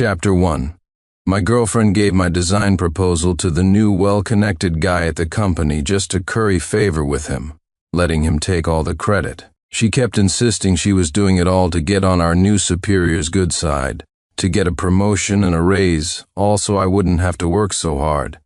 Chapter 1. My girlfriend gave my design proposal to the new well-connected guy at the company just to curry favor with him, letting him take all the credit. She kept insisting she was doing it all to get on our new superior's good side, to get a promotion and a raise, all so I wouldn't have to work so hard.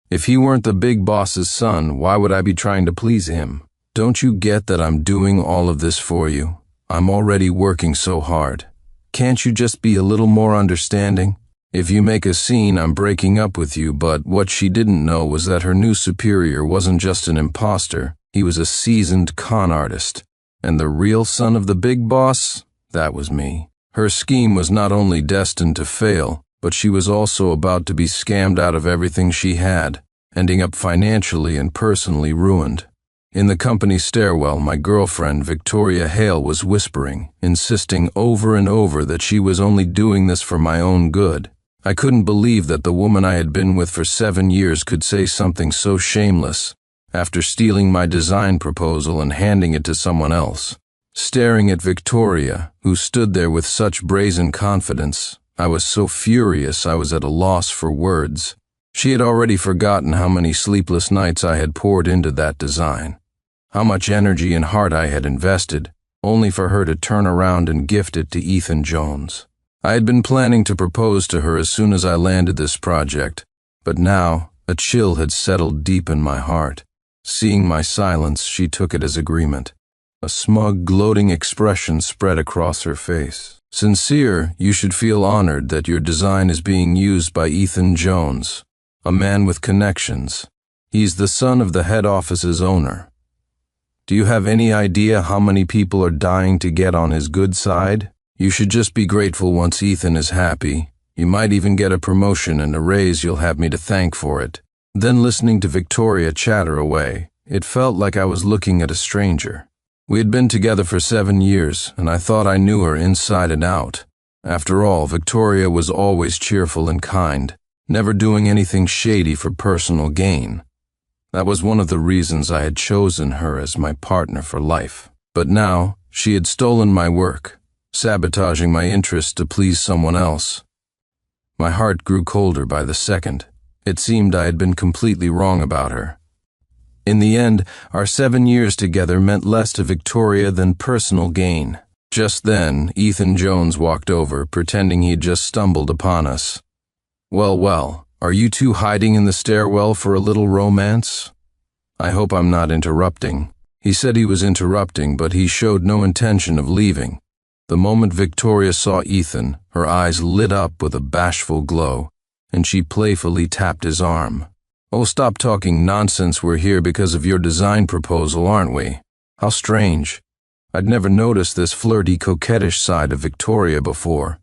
If he weren't the big boss's son, why would I be trying to please him? Don't you get that I'm doing all of this for you? I'm already working so hard. Can't you just be a little more understanding? If you make a scene, I'm breaking up with you, but what she didn't know was that her new superior wasn't just an imposter, he was a seasoned con artist. And the real son of the big boss? That was me. Her scheme was not only destined to fail, but she was also about to be scammed out of everything she had, ending up financially and personally ruined. In the company stairwell, my girlfriend, Victoria Hale, was whispering, insisting over and over that she was only doing this for my own good. I couldn't believe that the woman I had been with for 7 years could say something so shameless, after stealing my design proposal and handing it to someone else. Staring at Victoria, who stood there with such brazen confidence, I was so furious I was at a loss for words. She had already forgotten how many sleepless nights I had poured into that design, how much energy and heart I had invested, only for her to turn around and gift it to Ethan Jones. I had been planning to propose to her as soon as I landed this project, but now a chill had settled deep in my heart. Seeing my silence, she took it as agreement. A smug, gloating expression spread across her face. Sincere, you should feel honored that your design is being used by Ethan Jones, a man with connections. He's the son of the head office's owner. Do you have any idea how many people are dying to get on his good side? You should just be grateful once Ethan is happy. You might even get a promotion and a raise you'll have me to thank for it. Then listening to Victoria chatter away, it felt like I was looking at a stranger. We had been together for 7 years, and I thought I knew her inside and out. After all, Victoria was always cheerful and kind, never doing anything shady for personal gain. That was one of the reasons I had chosen her as my partner for life. But now, she had stolen my work, sabotaging my interests to please someone else. My heart grew colder by the second. It seemed I had been completely wrong about her. In the end, our 7 years together meant less to Victoria than personal gain. Just then, Ethan Jones walked over, pretending he'd just stumbled upon us. Well, are you two hiding in the stairwell for a little romance? I hope I'm not interrupting. He said he was interrupting, but he showed no intention of leaving. The moment Victoria saw Ethan, her eyes lit up with a bashful glow, and she playfully tapped his arm. Oh, stop talking nonsense, we're here because of your design proposal, aren't we? How strange. I'd never noticed this flirty, coquettish side of Victoria before.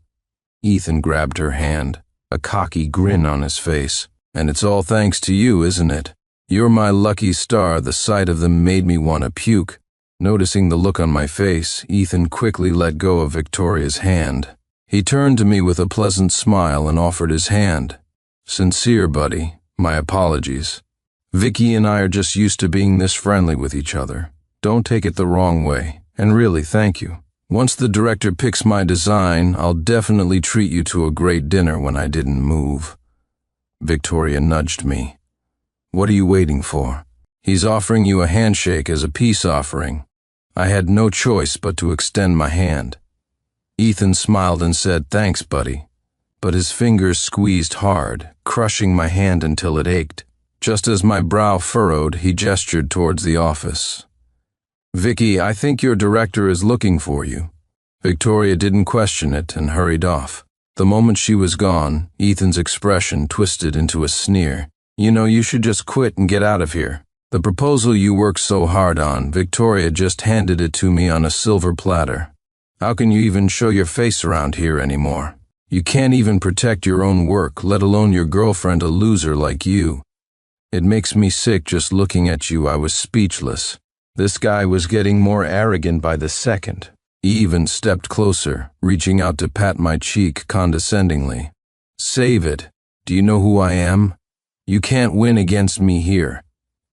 Ethan grabbed her hand, a cocky grin on his face. And it's all thanks to you, isn't it? You're my lucky star. The sight of them made me want to puke. Noticing the look on my face, Ethan quickly let go of Victoria's hand. He turned to me with a pleasant smile and offered his hand. Sincere, buddy. My apologies. Vicky and I are just used to being this friendly with each other. Don't take it the wrong way. And really, thank you. Once the director picks my design, I'll definitely treat you to a great dinner when I didn't move. Victoria nudged me. What are you waiting for? He's offering you a handshake as a peace offering. I had no choice but to extend my hand. Ethan smiled and said, thanks, buddy. But his fingers squeezed hard, crushing my hand until it ached. Just as my brow furrowed, he gestured towards the office. Vicky, I think your director is looking for you. Victoria didn't question it and hurried off. The moment she was gone, Ethan's expression twisted into a sneer. You know, you should just quit and get out of here. The proposal you worked so hard on, Victoria just handed it to me on a silver platter. How can you even show your face around here anymore? You can't even protect your own work, let alone your girlfriend, a loser like you. It makes me sick just looking at you. I was speechless. This guy was getting more arrogant by the second. He even stepped closer, reaching out to pat my cheek condescendingly. Save it. Do you know who I am? You can't win against me here.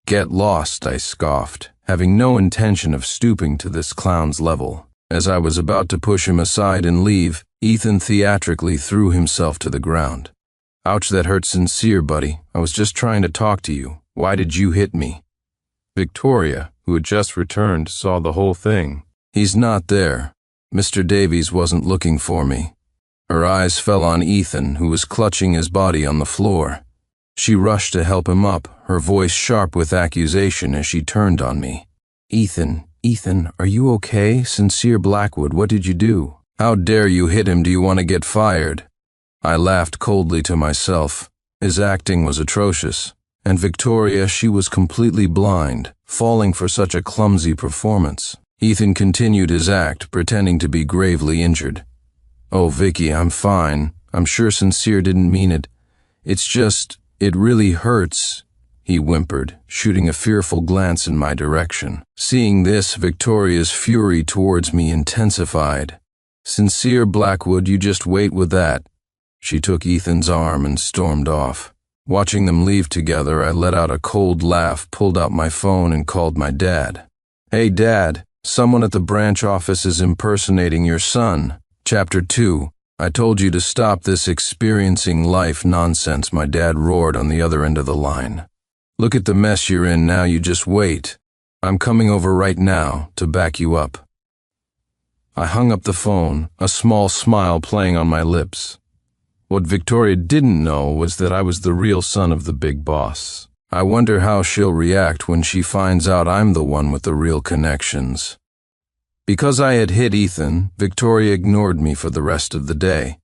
Get lost, I scoffed, having no intention of stooping to this clown's level. As I was about to push him aside and leave, Ethan theatrically threw himself to the ground. Ouch, that hurt sincere, buddy. I was just trying to talk to you. Why did you hit me? Victoria, who had just returned, saw the whole thing. He's not there. Mr. Davies wasn't looking for me. Her eyes fell on Ethan, who was clutching his body on the floor. She rushed to help him up, her voice sharp with accusation as she turned on me. Ethan, are you okay? Sincere Blackwood, what did you do? How dare you hit him? Do you want to get fired? I laughed coldly to myself. His acting was atrocious. And Victoria, she was completely blind, falling for such a clumsy performance. Ethan continued his act, pretending to be gravely injured. Oh, Vicky, I'm fine. I'm sure Sincere didn't mean it. It's just, it really hurts, he whimpered, shooting a fearful glance in my direction. Seeing this, Victoria's fury towards me intensified. Sincere Blackwood, you just wait with that. She took Ethan's arm and stormed off. Watching them leave together, I let out a cold laugh, pulled out my phone, and called my dad. Hey, Dad, someone at the branch office is impersonating your son. Chapter 2. I told you to stop this experiencing life nonsense, my dad roared on the other end of the line. Look at the mess you're in now, you just wait. I'm coming over right now to back you up. I hung up the phone, a small smile playing on my lips. What Victoria didn't know was that I was the real son of the big boss. I wonder how she'll react when she finds out I'm the one with the real connections. Because I had hit Ethan, Victoria ignored me for the rest of the day.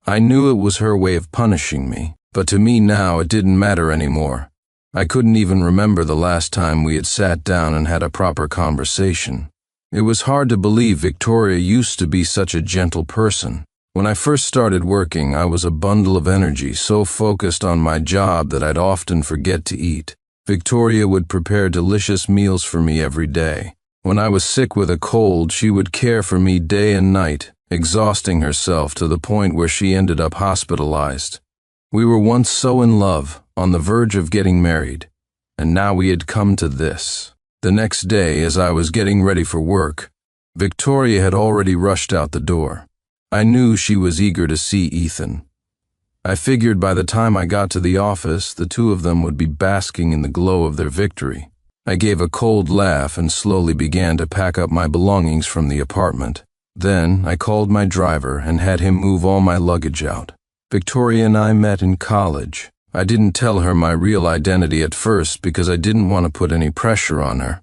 I knew it was her way of punishing me, but to me now it didn't matter anymore. I couldn't even remember the last time we had sat down and had a proper conversation. It was hard to believe Victoria used to be such a gentle person. When I first started working, I was a bundle of energy, so focused on my job that I'd often forget to eat. Victoria would prepare delicious meals for me every day. When I was sick with a cold, she would care for me day and night, exhausting herself to the point where she ended up hospitalized. We were once so in love, on the verge of getting married, and now we had come to this. The next day, as I was getting ready for work, Victoria had already rushed out the door. I knew she was eager to see Ethan. I figured by the time I got to the office, the two of them would be basking in the glow of their victory. I gave a cold laugh and slowly began to pack up my belongings from the apartment. Then I called my driver and had him move all my luggage out. Victoria and I met in college. I didn't tell her my real identity at first because I didn't want to put any pressure on her.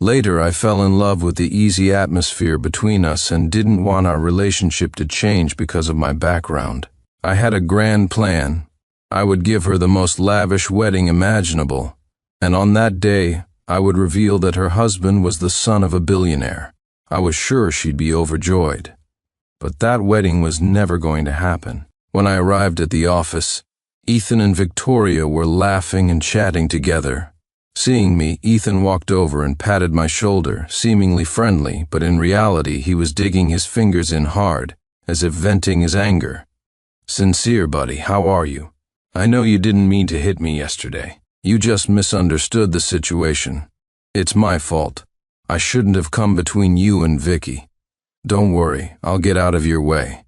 Later, I fell in love with the easy atmosphere between us and didn't want our relationship to change because of my background. I had a grand plan. I would give her the most lavish wedding imaginable, and on that day, I would reveal that her husband was the son of a billionaire. I was sure she'd be overjoyed. But that wedding was never going to happen. When I arrived at the office, Ethan and Victoria were laughing and chatting together. Seeing me, Ethan walked over and patted my shoulder, seemingly friendly, but in reality he was digging his fingers in hard, as if venting his anger. Sincere, buddy, how are you? I know you didn't mean to hit me yesterday. You just misunderstood the situation. It's my fault. I shouldn't have come between you and Vicky. Don't worry, I'll get out of your way.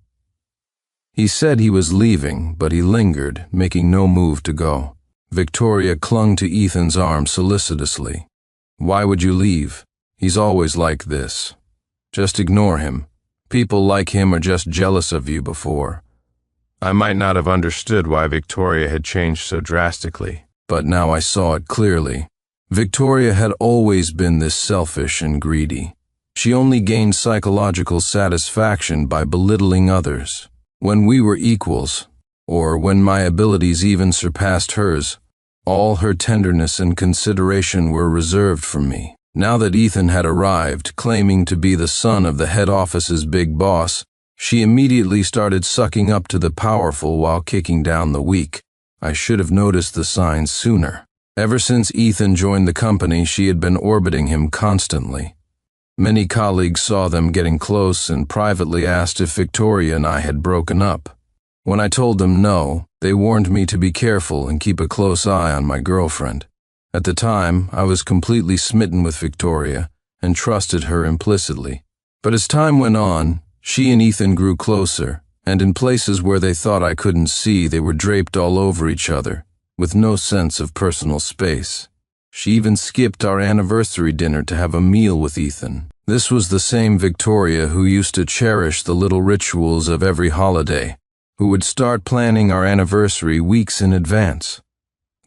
He said he was leaving, but he lingered, making no move to go. Victoria clung to Ethan's arm solicitously. Why would you leave? He's always like this. Just ignore him. People like him are just jealous of you before. I might not have understood why Victoria had changed so drastically, but now I saw it clearly. Victoria had always been this selfish and greedy. She only gained psychological satisfaction by belittling others. When we were equals, or when my abilities even surpassed hers, all her tenderness and consideration were reserved for me. Now that Ethan had arrived, claiming to be the son of the head office's big boss, she immediately started sucking up to the powerful while kicking down the weak. I should have noticed the signs sooner. Ever since Ethan joined the company, she had been orbiting him constantly. Many colleagues saw them getting close and privately asked if Victoria and I had broken up. When I told them no, they warned me to be careful and keep a close eye on my girlfriend. At the time, I was completely smitten with Victoria and trusted her implicitly. But as time went on, She and Ethan grew closer, and in places where they thought I couldn't see, they were draped all over each other, with no sense of personal space. She even skipped our anniversary dinner to have a meal with Ethan. This was the same Victoria who used to cherish the little rituals of every holiday, who would start planning our anniversary weeks in advance.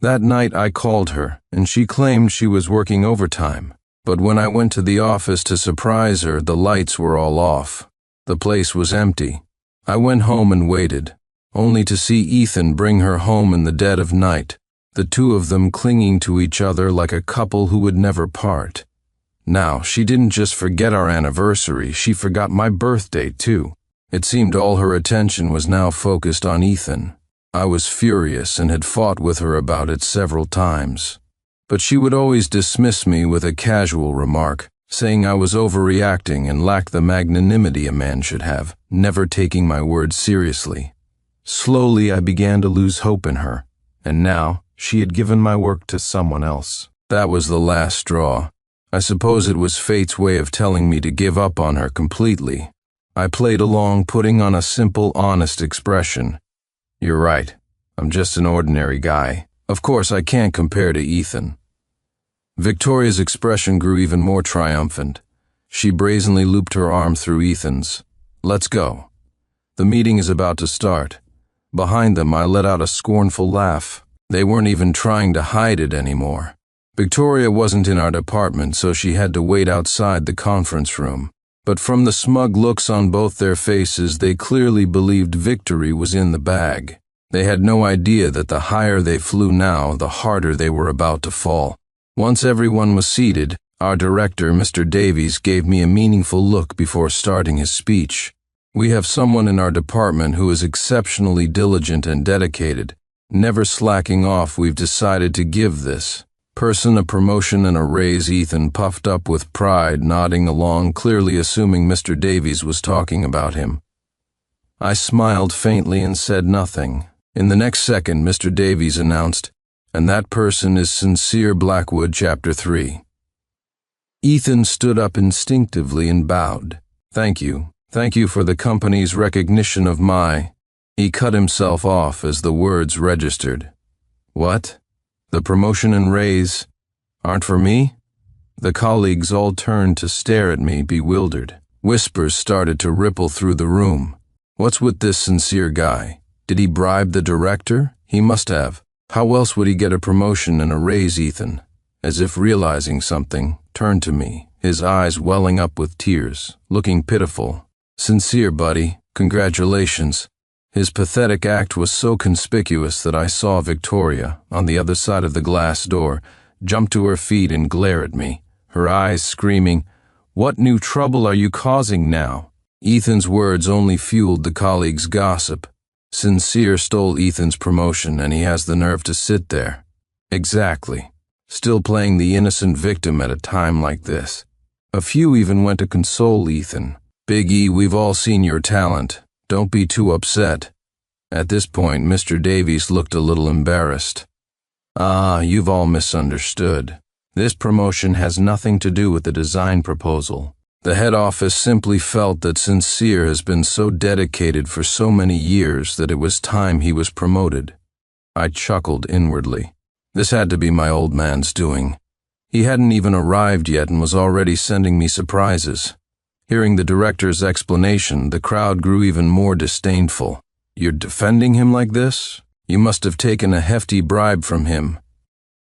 That night I called her, and she claimed she was working overtime. But when I went to the office to surprise her, the lights were all off. The place was empty. I went home and waited, only to see Ethan bring her home in the dead of night, the two of them clinging to each other like a couple who would never part. Now, she didn't just forget our anniversary, she forgot my birthday too. It seemed all her attention was now focused on Ethan. I was furious and had fought with her about it several times. But she would always dismiss me with a casual remark, saying I was overreacting and lacked the magnanimity a man should have, never taking my words seriously. Slowly I began to lose hope in her, and now she had given my work to someone else. That was the last straw. I suppose it was fate's way of telling me to give up on her completely. I played along, putting on a simple, honest expression. You're right, I'm just an ordinary guy. Of course I can't compare to Ethan. Victoria's expression grew even more triumphant. She brazenly looped her arm through Ethan's. Let's go. The meeting is about to start. Behind them I let out a scornful laugh. They weren't even trying to hide it anymore. Victoria wasn't in our department, so she had to wait outside the conference room. But from the smug looks on both their faces, they clearly believed victory was in the bag. They had no idea that the higher they flew now, the harder they were about to fall. Once everyone was seated, our director, Mr. Davies, gave me a meaningful look before starting his speech. We have someone in our department who is exceptionally diligent and dedicated. Never slacking off, we've decided to give this person a promotion and a raise. Ethan puffed up with pride, nodding along, clearly assuming Mr. Davies was talking about him. I smiled faintly and said nothing. In the next second, Mr. Davies announced, and that person is Sincere Blackwood, Chapter 3. Ethan stood up instinctively and bowed. Thank you. Thank you for the company's recognition of my... He cut himself off as the words registered. What? The promotion and raise aren't for me? The colleagues all turned to stare at me, bewildered. Whispers started to ripple through the room. What's with this Sincere guy? Did he bribe the director? He must have. How else would he get a promotion and a raise? Ethan, as if realizing something, turned to me, his eyes welling up with tears, looking pitiful. Sincere, buddy, congratulations. His pathetic act was so conspicuous that I saw Victoria, on the other side of the glass door, jump to her feet and glare at me, her eyes screaming, "What new trouble are you causing now?" Ethan's words only fueled the colleagues' gossip. Sincere stole Ethan's promotion, and he has the nerve to sit there. Exactly. Still playing the innocent victim at a time like this. A few even went to console Ethan. Big E, we've all seen your talent. Don't be too upset. At this point, Mr. Davies looked a little embarrassed. You've all misunderstood. This promotion has nothing to do with the design proposal. The head office simply felt that Sincere has been so dedicated for so many years that it was time he was promoted. I chuckled inwardly. This had to be my old man's doing. He hadn't even arrived yet and was already sending me surprises. Hearing the director's explanation, the crowd grew even more disdainful. You're defending him like this? You must have taken a hefty bribe from him.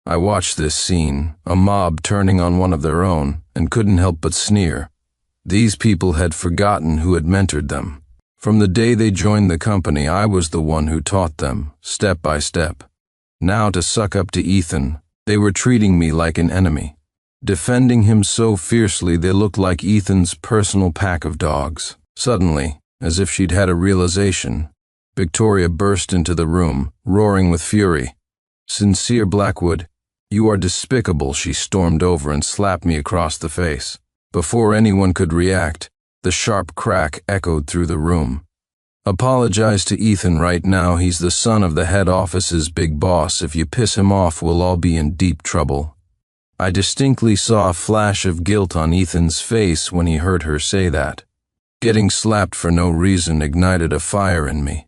I watched this scene, a mob turning on one of their own, and couldn't help but sneer. These people had forgotten who had mentored them. From the day they joined the company, I was the one who taught them, step by step. Now to suck up to Ethan, they were treating me like an enemy. Defending him so fiercely they looked like Ethan's personal pack of dogs. Suddenly, as if she'd had a realization, Victoria burst into the room, roaring with fury. "Sincere Blackwood, you are despicable," she stormed over and slapped me across the face. Before anyone could react, the sharp crack echoed through the room. "Apologize to Ethan right now. He's the son of the head office's big boss. If you piss him off, we'll all be in deep trouble." I distinctly saw a flash of guilt on Ethan's face when he heard her say that. Getting slapped for no reason ignited a fire in me.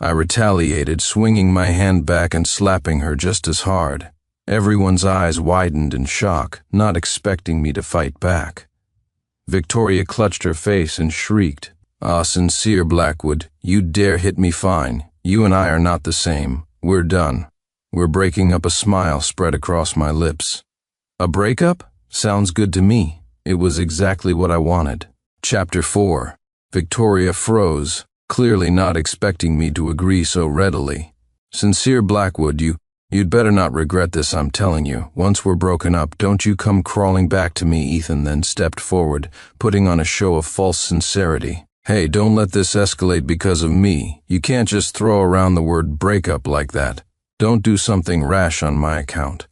I retaliated, swinging my hand back and slapping her just as hard. Everyone's eyes widened in shock, not expecting me to fight back. Victoria clutched her face and shrieked, "Ah, Sincere Blackwood, you dare hit me fine. You and I are not the same. We're done." We're breaking up. A smile spread across my lips. A breakup? Sounds good to me. It was exactly what I wanted. Chapter 4. Victoria froze, clearly not expecting me to agree so readily. "Sincere Blackwood, you'd better not regret this, I'm telling you. Once we're broken up, don't you come crawling back to me." Ethan then stepped forward, putting on a show of false sincerity. "Hey, don't let this escalate because of me. You can't just throw around the word breakup like that. Don't do something rash on my account."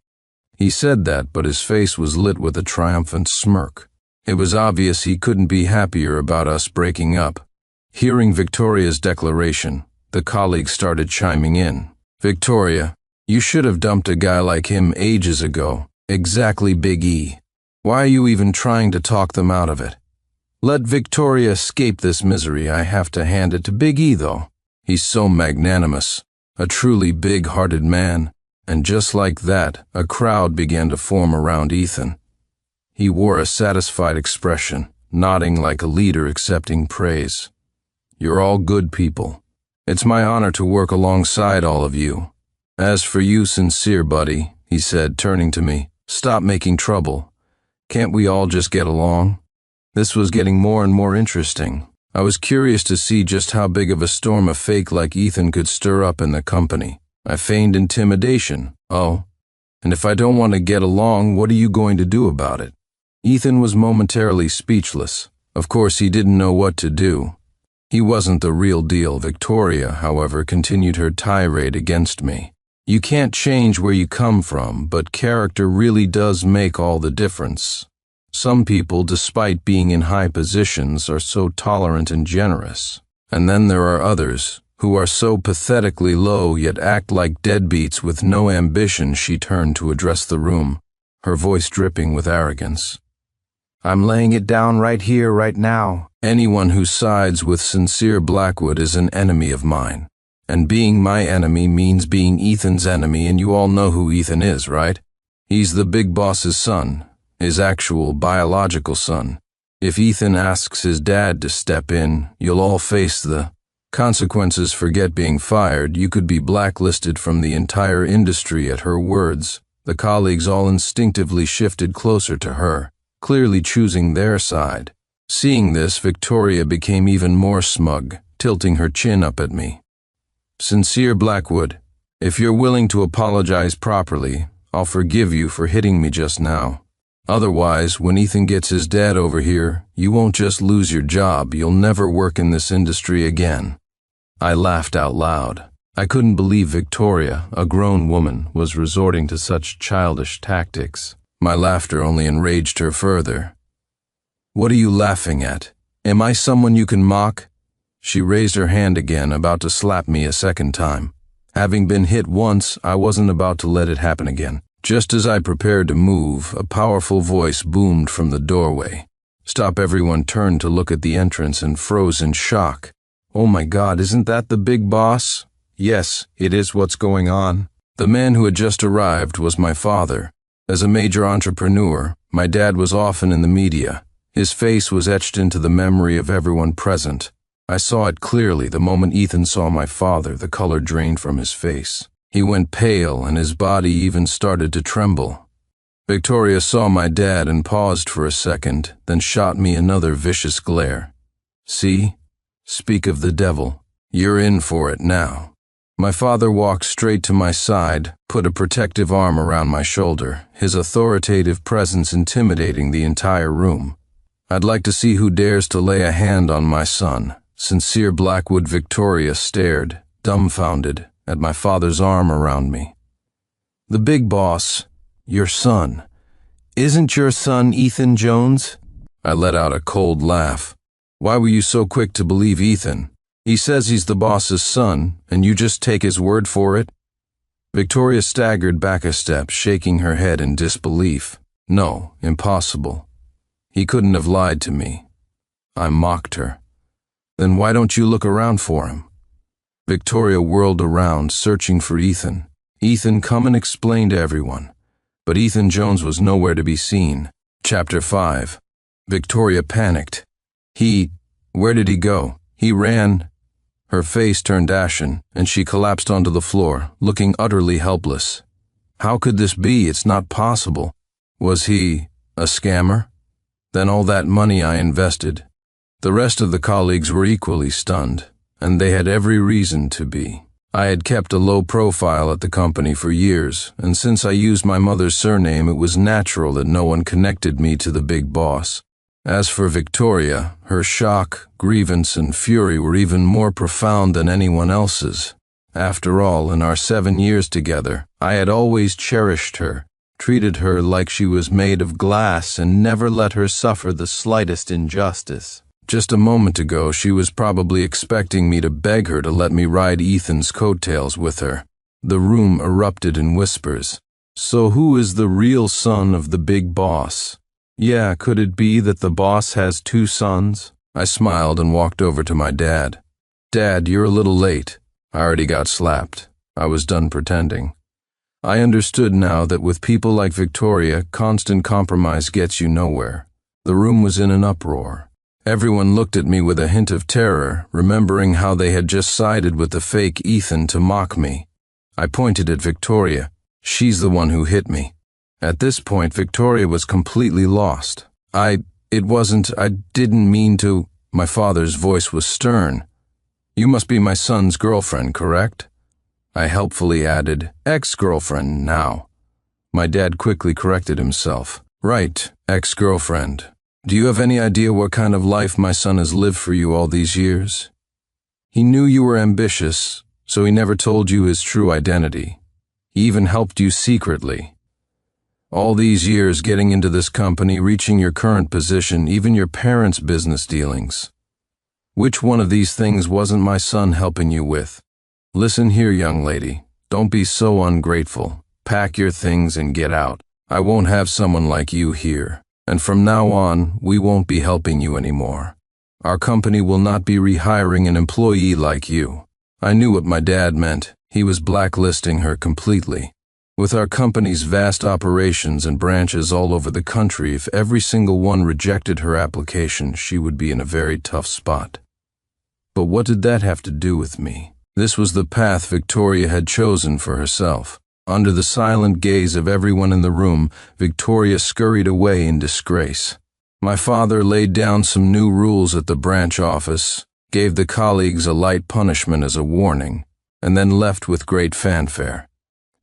He said that, but his face was lit with a triumphant smirk. It was obvious he couldn't be happier about us breaking up. Hearing Victoria's declaration, the colleagues started chiming in. "Victoria, you should have dumped a guy like him ages ago. Exactly, Big E. Why are you even trying to talk them out of it? Let Victoria escape this misery. I have to hand it to Big E, though. He's so magnanimous, a truly big-hearted man." And just like that, a crowd began to form around Ethan. He wore a satisfied expression, nodding like a leader accepting praise. "You're all good people. It's my honor to work alongside all of you. As for you, Sincere buddy," he said, turning to me, "stop making trouble. Can't we all just get along?" This was getting more and more interesting. I was curious to see just how big of a storm a fake like Ethan could stir up in the company. I feigned intimidation. "Oh, and if I don't want to get along, what are you going to do about it?" Ethan was momentarily speechless. Of course, he didn't know what to do. He wasn't the real deal. Victoria, however, continued her tirade against me. "You can't change where you come from, but character really does make all the difference. Some people, despite being in high positions, are so tolerant and generous. And then there are others who are so pathetically low yet act like deadbeats with no ambition." She turned to address the room, her voice dripping with arrogance. "I'm laying it down right here, right now. Anyone who sides with Sincere Blackwood is an enemy of mine. And being my enemy means being Ethan's enemy, and you all know who Ethan is, right? He's the big boss's son, his actual biological son. If Ethan asks his dad to step in, you'll all face the consequences. Forget being fired. You could be blacklisted from the entire industry." At her words, the colleagues all instinctively shifted closer to her, clearly choosing their side. Seeing this, Victoria became even more smug, tilting her chin up at me. "Sincere Blackwood, if you're willing to apologize properly, I'll forgive you for hitting me just now. Otherwise, when Ethan gets his dad over here, you won't just lose your job, you'll never work in this industry again." I laughed out loud. I couldn't believe Victoria, a grown woman, was resorting to such childish tactics. My laughter only enraged her further. "What are you laughing at? Am I someone you can mock?" She raised her hand again, about to slap me a second time. Having been hit once, I wasn't about to let it happen again. Just as I prepared to move, a powerful voice boomed from the doorway. "Stop!" Everyone turned to look at the entrance and froze in shock. "Oh my God, isn't that the big boss?" "Yes, it is. What's going on?" The man who had just arrived was my father. As a major entrepreneur, my dad was often in the media. His face was etched into the memory of everyone present. I saw it clearly the moment Ethan saw my father. The color drained from his face. He went pale and his body even started to tremble. Victoria saw my dad and paused for a second, then shot me another vicious glare. "See? Speak of the devil. You're in for it now." My father walked straight to my side, put a protective arm around my shoulder, his authoritative presence intimidating the entire room. "I'd like to see who dares to lay a hand on my son." Sincere Blackwood. Victoria stared, dumbfounded, at my father's arm around me. "The big boss, your son. Isn't your son Ethan Jones?" I let out a cold laugh. "Why were you so quick to believe Ethan? He says he's the boss's son, and you just take his word for it?" Victoria staggered back a step, shaking her head in disbelief. "No, impossible. He couldn't have lied to me." I mocked her. Then why don't you look around for him? Victoria whirled around, searching for Ethan. Ethan, come and explain to everyone. But Ethan Jones was nowhere to be seen. Chapter 5. Victoria panicked. Where did he go? He ran. Her face turned ashen, and she collapsed onto the floor, looking utterly helpless. How could this be? It's not possible. Was he a scammer? Then all that money I invested. The rest of the colleagues were equally stunned, and they had every reason to be. I had kept a low profile at the company for years, and since I used my mother's surname, it was natural that no one connected me to the big boss. As for Victoria, her shock, grievance, and fury were even more profound than anyone else's. After all, in our 7 years together, I had always cherished her, treated her like she was made of glass, and never let her suffer the slightest injustice. Just a moment ago, she was probably expecting me to beg her to let me ride Ethan's coattails with her. The room erupted in whispers. So who is the real son of the big boss? Yeah, could it be that the boss has 2 sons? I smiled and walked over to my dad. Dad, you're a little late. I already got slapped. I was done pretending. I understood now that with people like Victoria, constant compromise gets you nowhere. The room was in an uproar. Everyone looked at me with a hint of terror, remembering how they had just sided with the fake Ethan to mock me. I pointed at Victoria. She's the one who hit me. At this point, Victoria was completely lost. I didn't mean to. My father's voice was stern. You must be my son's girlfriend, correct? I helpfully added, ex-girlfriend now. My dad quickly corrected himself. Right, ex-girlfriend. Do you have any idea what kind of life my son has lived for you all these years? He knew you were ambitious, so he never told you his true identity. He even helped you secretly. All these years getting into this company, reaching your current position, even your parents' business dealings. Which one of these things wasn't my son helping you with? Listen here, young lady. Don't be so ungrateful. Pack your things and get out. I won't have someone like you here. And from now on, we won't be helping you anymore. Our company will not be rehiring an employee like you. I knew what my dad meant. He was blacklisting her completely. With our company's vast operations and branches all over the country, if every single one rejected her application, she would be in a very tough spot. But what did that have to do with me? This was the path Victoria had chosen for herself. Under the silent gaze of everyone in the room, Victoria scurried away in disgrace. My father laid down some new rules at the branch office, gave the colleagues a light punishment as a warning, and then left with great fanfare.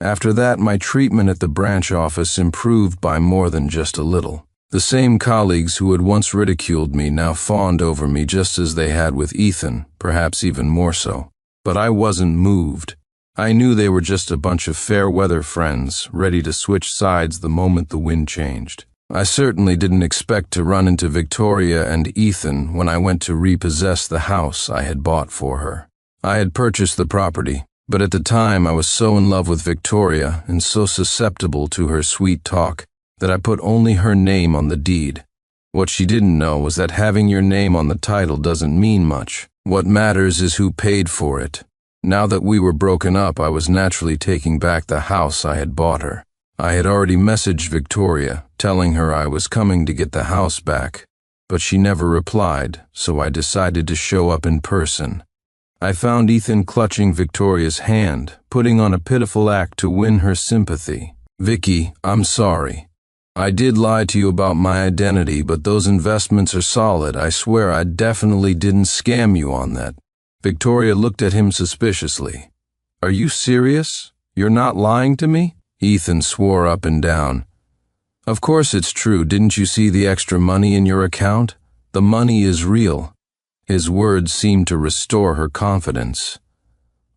After that, my treatment at the branch office improved by more than just a little. The same colleagues who had once ridiculed me now fawned over me just as they had with Ethan, perhaps even more so. But I wasn't moved. I knew they were just a bunch of fair-weather friends, ready to switch sides the moment the wind changed. I certainly didn't expect to run into Victoria and Ethan when I went to repossess the house I had bought for her. I had purchased the property, but at the time I was so in love with Victoria and so susceptible to her sweet talk that I put only her name on the deed. What she didn't know was that having your name on the title doesn't mean much. What matters is who paid for it. Now that we were broken up, I was naturally taking back the house I had bought her. I had already messaged Victoria, telling her I was coming to get the house back, but she never replied, so I decided to show up in person. I found Ethan clutching Victoria's hand, putting on a pitiful act to win her sympathy. Vicky, I'm sorry. I did lie to you about my identity, but those investments are solid. I swear I definitely didn't scam you on that. Victoria looked at him suspiciously. Are you serious? You're not lying to me? Ethan swore up and down. Of course it's true. Didn't you see the extra money in your account? The money is real. His words seemed to restore her confidence.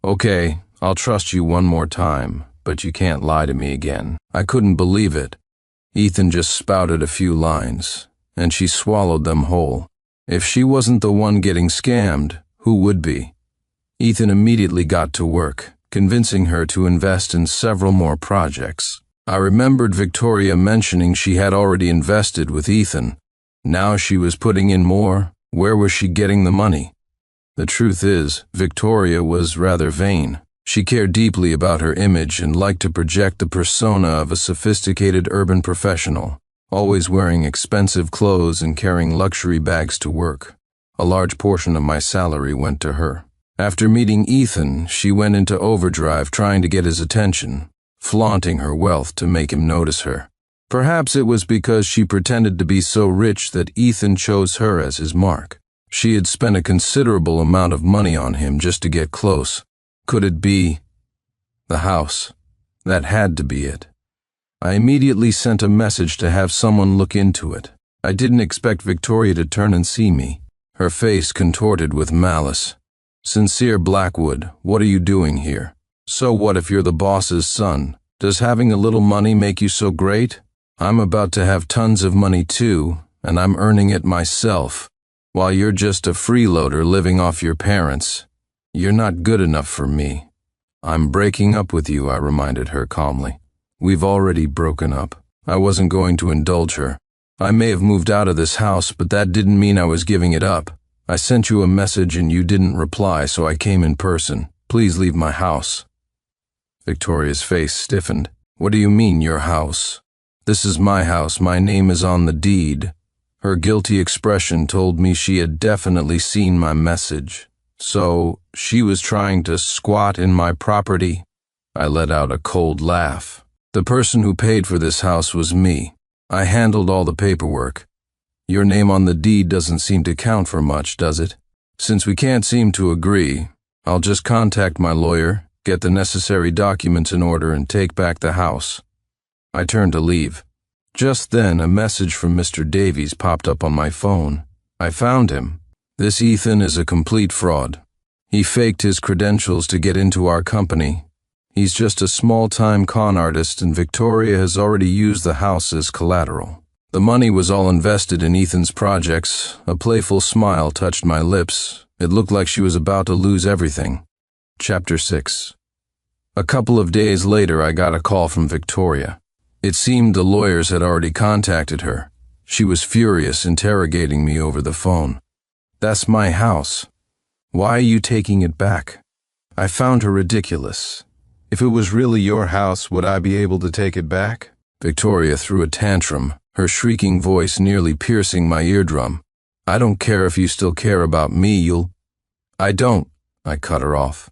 Okay, I'll trust you one more time, but you can't lie to me again. I couldn't believe it. Ethan just spouted a few lines, and she swallowed them whole. If she wasn't the one getting scammed, who would be? Ethan immediately got to work, convincing her to invest in several more projects. I remembered Victoria mentioning she had already invested with Ethan. Now she was putting in more. Where was she getting the money? The truth is, Victoria was rather vain. She cared deeply about her image and liked to project the persona of a sophisticated urban professional, always wearing expensive clothes and carrying luxury bags to work. A large portion of my salary went to her. After meeting Ethan, she went into overdrive trying to get his attention, flaunting her wealth to make him notice her. Perhaps it was because she pretended to be so rich that Ethan chose her as his mark. She had spent a considerable amount of money on him just to get close. Could it be the house? That had to be it. I immediately sent a message to have someone look into it. I didn't expect Victoria to turn and see me, her face contorted with malice. Sincere Blackwood, what are you doing here? So what if you're the boss's son? Does having a little money make you so great? I'm about to have tons of money too, and I'm earning it myself, while you're just a freeloader living off your parents. You're not good enough for me. I'm breaking up with you, I reminded her calmly. We've already broken up. I wasn't going to indulge her. I may have moved out of this house, but that didn't mean I was giving it up. I sent you a message and you didn't reply, so I came in person. Please leave my house. Victoria's face stiffened. What do you mean, your house? This is my house. My name is on the deed. Her guilty expression told me she had definitely seen my message. So, she was trying to squat in my property? I let out a cold laugh. The person who paid for this house was me. I handled all the paperwork. Your name on the deed doesn't seem to count for much, does it? Since we can't seem to agree, I'll just contact my lawyer, get the necessary documents in order, and take back the house. I turned to leave. Just then, a message from Mr. Davies popped up on my phone. I found him. This Ethan is a complete fraud. He faked his credentials to get into our company. He's just a small-time con artist, and Victoria has already used the house as collateral. The money was all invested in Ethan's projects. A playful smile touched my lips. It looked like she was about to lose everything. Chapter 6. A couple of days later, I got a call from Victoria. It seemed the lawyers had already contacted her. She was furious, interrogating me over the phone. That's my house. Why are you taking it back? I found her ridiculous. If it was really your house, would I be able to take it back? Victoria threw a tantrum, her shrieking voice nearly piercing my eardrum. I don't care if you still care about me, I don't, I cut her off.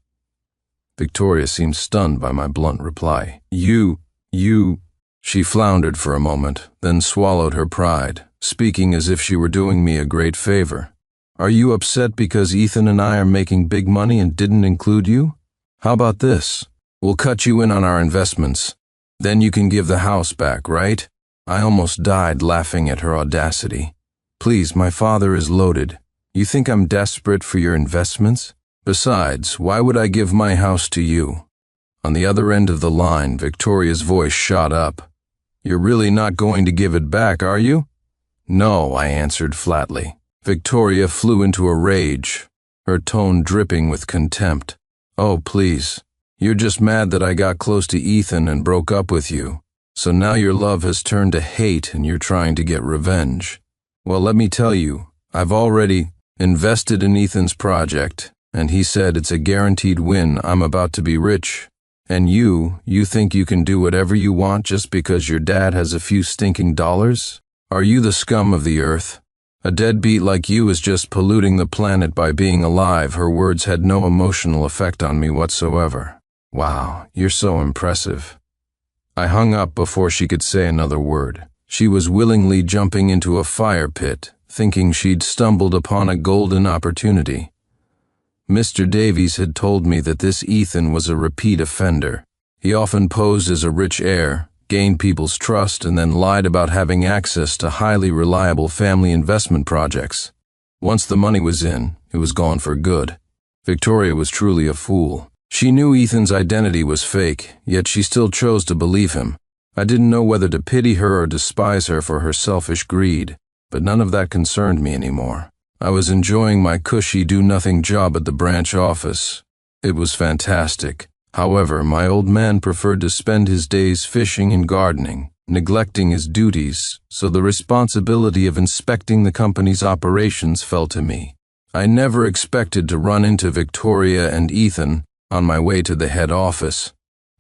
Victoria seemed stunned by my blunt reply. She floundered for a moment, then swallowed her pride, speaking as if she were doing me a great favor. Are you upset because Ethan and I are making big money and didn't include you? How about this? We'll cut you in on our investments. Then you can give the house back, right? I almost died laughing at her audacity. Please, my father is loaded. You think I'm desperate for your investments? Besides, why would I give my house to you? On the other end of the line, Victoria's voice shot up. You're really not going to give it back, are you? No, I answered flatly. Victoria flew into a rage, her tone dripping with contempt. Oh, please. You're just mad that I got close to Ethan and broke up with you. So now your love has turned to hate and you're trying to get revenge. Well, let me tell you, I've already invested in Ethan's project, and he said it's a guaranteed win. I'm about to be rich. And you think you can do whatever you want just because your dad has a few stinking dollars? Are you the scum of the earth? A deadbeat like you is just polluting the planet by being alive. Her words had no emotional effect on me whatsoever. Wow, you're so impressive. I hung up before she could say another word. She was willingly jumping into a fire pit, thinking she'd stumbled upon a golden opportunity. Mr. Davies had told me that this Ethan was a repeat offender. He often posed as a rich heir, gained people's trust, and then lied about having access to highly reliable family investment projects. Once the money was in, it was gone for good. Victoria was truly a fool. She knew Ethan's identity was fake, yet she still chose to believe him. I didn't know whether to pity her or despise her for her selfish greed, but none of that concerned me anymore. I was enjoying my cushy do-nothing job at the branch office. It was fantastic. However, my old man preferred to spend his days fishing and gardening. neglecting his duties, so the responsibility of inspecting the company's operations fell to me. I never expected to run into Victoria and Ethan on my way to the head office.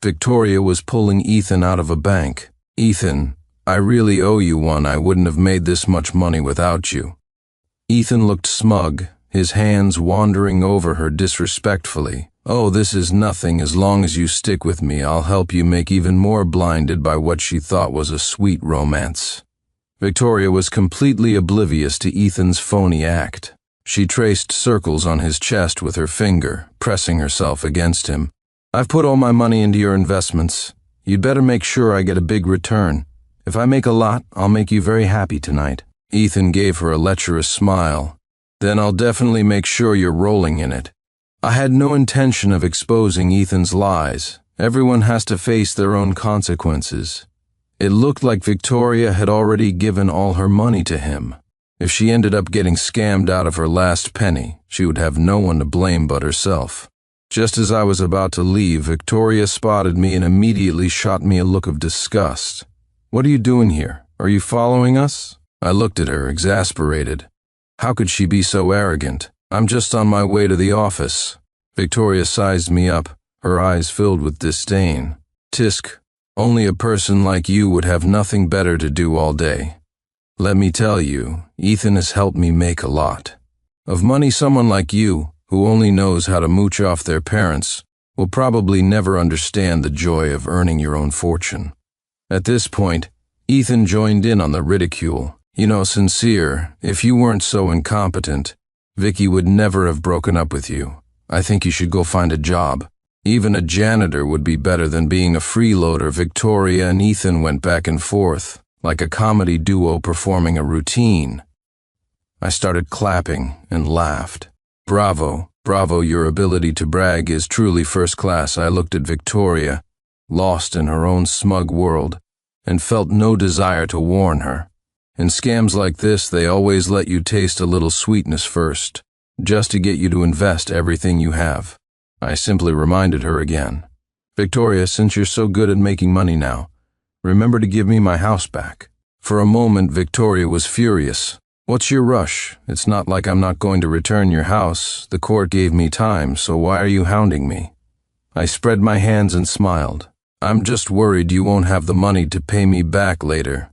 Victoria was pulling Ethan out of a bank. "Ethan, I really owe you one. I wouldn't have made this much money without you." Ethan looked smug, his hands wandering over her disrespectfully. "Oh, this is nothing. As long as you stick with me, I'll help you make even more blinded by what she thought was a sweet romance." Victoria was completely oblivious to Ethan's phony act. She traced circles on his chest with her finger, pressing herself against him. "I've put all my money into your investments. You'd better make sure I get a big return. If I make a lot, I'll make you very happy tonight." Ethan gave her a lecherous smile. "Then I'll definitely make sure you're rolling in it." I had no intention of exposing Ethan's lies. Everyone has to face their own consequences. It looked like Victoria had already given all her money to him. If she ended up getting scammed out of her last penny, she would have no one to blame but herself. Just as I was about to leave, Victoria spotted me and immediately shot me a look of disgust. "What are you doing here? Are you following us?" I looked at her, exasperated. How could she be so arrogant? "I'm just on my way to the office." Victoria sized me up, her eyes filled with disdain. "Tisk, only a person like you would have nothing better to do all day. Let me tell you, Ethan has helped me make a lot of money. Someone like you, who only knows how to mooch off their parents, will probably never understand the joy of earning your own fortune." At this point, Ethan joined in on the ridicule. "You know, Sincere, if you weren't so incompetent, Vicky would never have broken up with you. I think you should go find a job. Even a janitor would be better than being a freeloader." Victoria and Ethan went back and forth, like a comedy duo performing a routine. I started clapping and laughed. "Bravo, bravo, your ability to brag is truly first class." I looked at Victoria, lost in her own smug world, and felt no desire to warn her. In scams like this, they always let you taste a little sweetness first, just to get you to invest everything you have. I simply reminded her again. "Victoria, since you're so good at making money now, remember to give me my house back." For a moment, Victoria was furious. "What's your rush? It's not like I'm not going to return your house. The court gave me time, so why are you hounding me?" I spread my hands and smiled. "I'm just worried you won't have the money to pay me back later."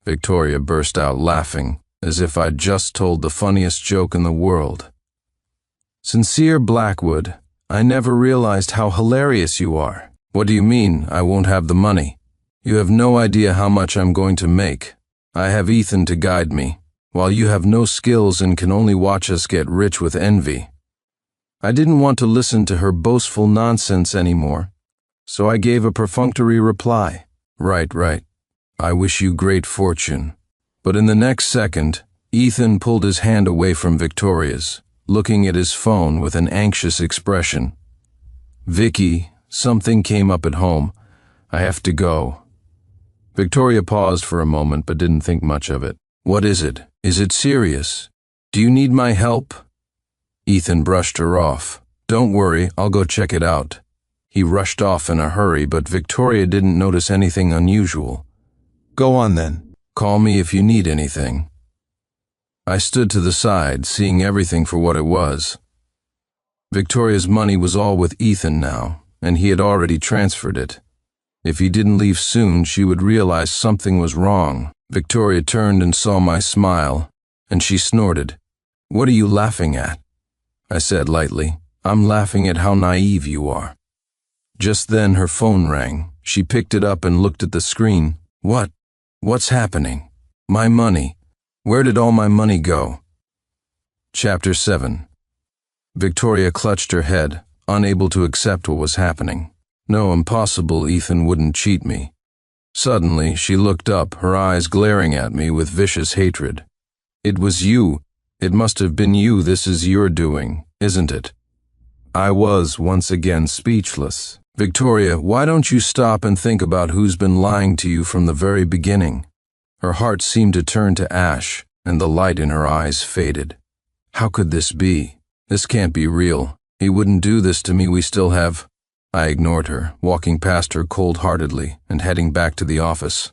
Victoria burst out laughing, as if I'd just told the funniest joke in the world. "Sincere Blackwood, I never realized how hilarious you are." "What do you mean, I won't have the money? You have no idea how much I'm going to make. I have Ethan to guide me, while you have no skills and can only watch us get rich with envy." I didn't want to listen to her boastful nonsense anymore, so I gave a perfunctory reply. Right. I wish you great fortune." But in the next second, Ethan pulled his hand away from Victoria's, looking at his phone with an anxious expression. "Vicky, something came up at home. I have to go." Victoria paused for a moment but didn't think much of it. "What is it? Is it serious? Do you need my help?" Ethan brushed her off. "Don't worry, I'll go check it out." He rushed off in a hurry, but Victoria didn't notice anything unusual. "Go on then. Call me if you need anything." I stood to the side, seeing everything for what it was. Victoria's money was all with Ethan now, and he had already transferred it. If he didn't leave soon, she would realize something was wrong. Victoria turned and saw my smile, and she snorted. "What are you laughing at?" I said lightly. "I'm laughing at how naive you are." Just then her phone rang. She picked it up and looked at the screen. What's happening? My money. Where did all my money go?" Chapter 7. Victoria clutched her head, unable to accept what was happening. No, impossible, Ethan wouldn't cheat me. Suddenly, she looked up, her eyes glaring at me with vicious hatred. "It was you. It must have been you. This is your doing, isn't it?" I was once again speechless. "Victoria, why don't you stop and think about who's been lying to you from the very beginning?" Her heart seemed to turn to ash, and the light in her eyes faded. How could this be? This can't be real. He wouldn't do this to me. We still have... I ignored her, walking past her cold-heartedly and heading back to the office.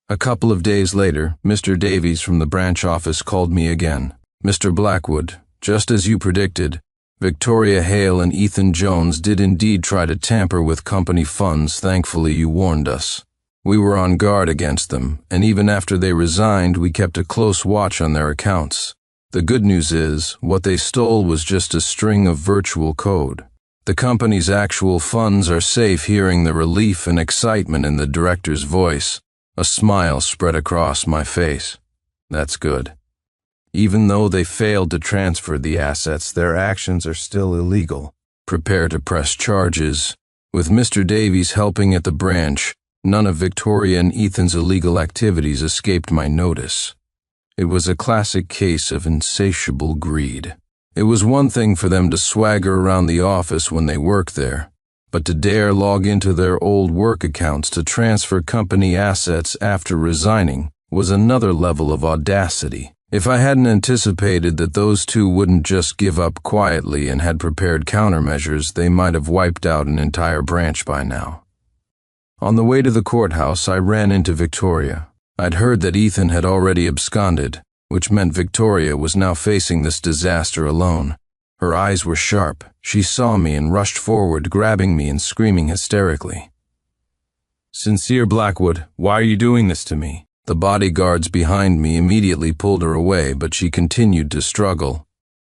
A couple of days later, Mr. Davies from the branch office called me again. "Mr. Blackwood, just as you predicted, Victoria Hale and Ethan Jones did indeed try to tamper with company funds. Thankfully, you warned us. We were on guard against them, and even after they resigned, we kept a close watch on their accounts. The good news is, what they stole was just a string of virtual code. The company's actual funds are safe." Hearing the relief and excitement in the director's voice, a smile spread across my face. "That's good. Even though they failed to transfer the assets, their actions are still illegal. Prepare to press charges." With Mr. Davies helping at the branch, none of Victoria and Ethan's illegal activities escaped my notice. It was a classic case of insatiable greed. It was one thing for them to swagger around the office when they worked there, but to dare log into their old work accounts to transfer company assets after resigning was another level of audacity. If I hadn't anticipated that those two wouldn't just give up quietly and had prepared countermeasures, they might have wiped out an entire branch by now. On the way to the courthouse, I ran into Victoria. I'd heard that Ethan had already absconded, which meant Victoria was now facing this disaster alone. Her eyes were sharp. She saw me and rushed forward, grabbing me and screaming hysterically. "Sincere Blackwood, why are you doing this to me?" The bodyguards behind me immediately pulled her away, but she continued to struggle.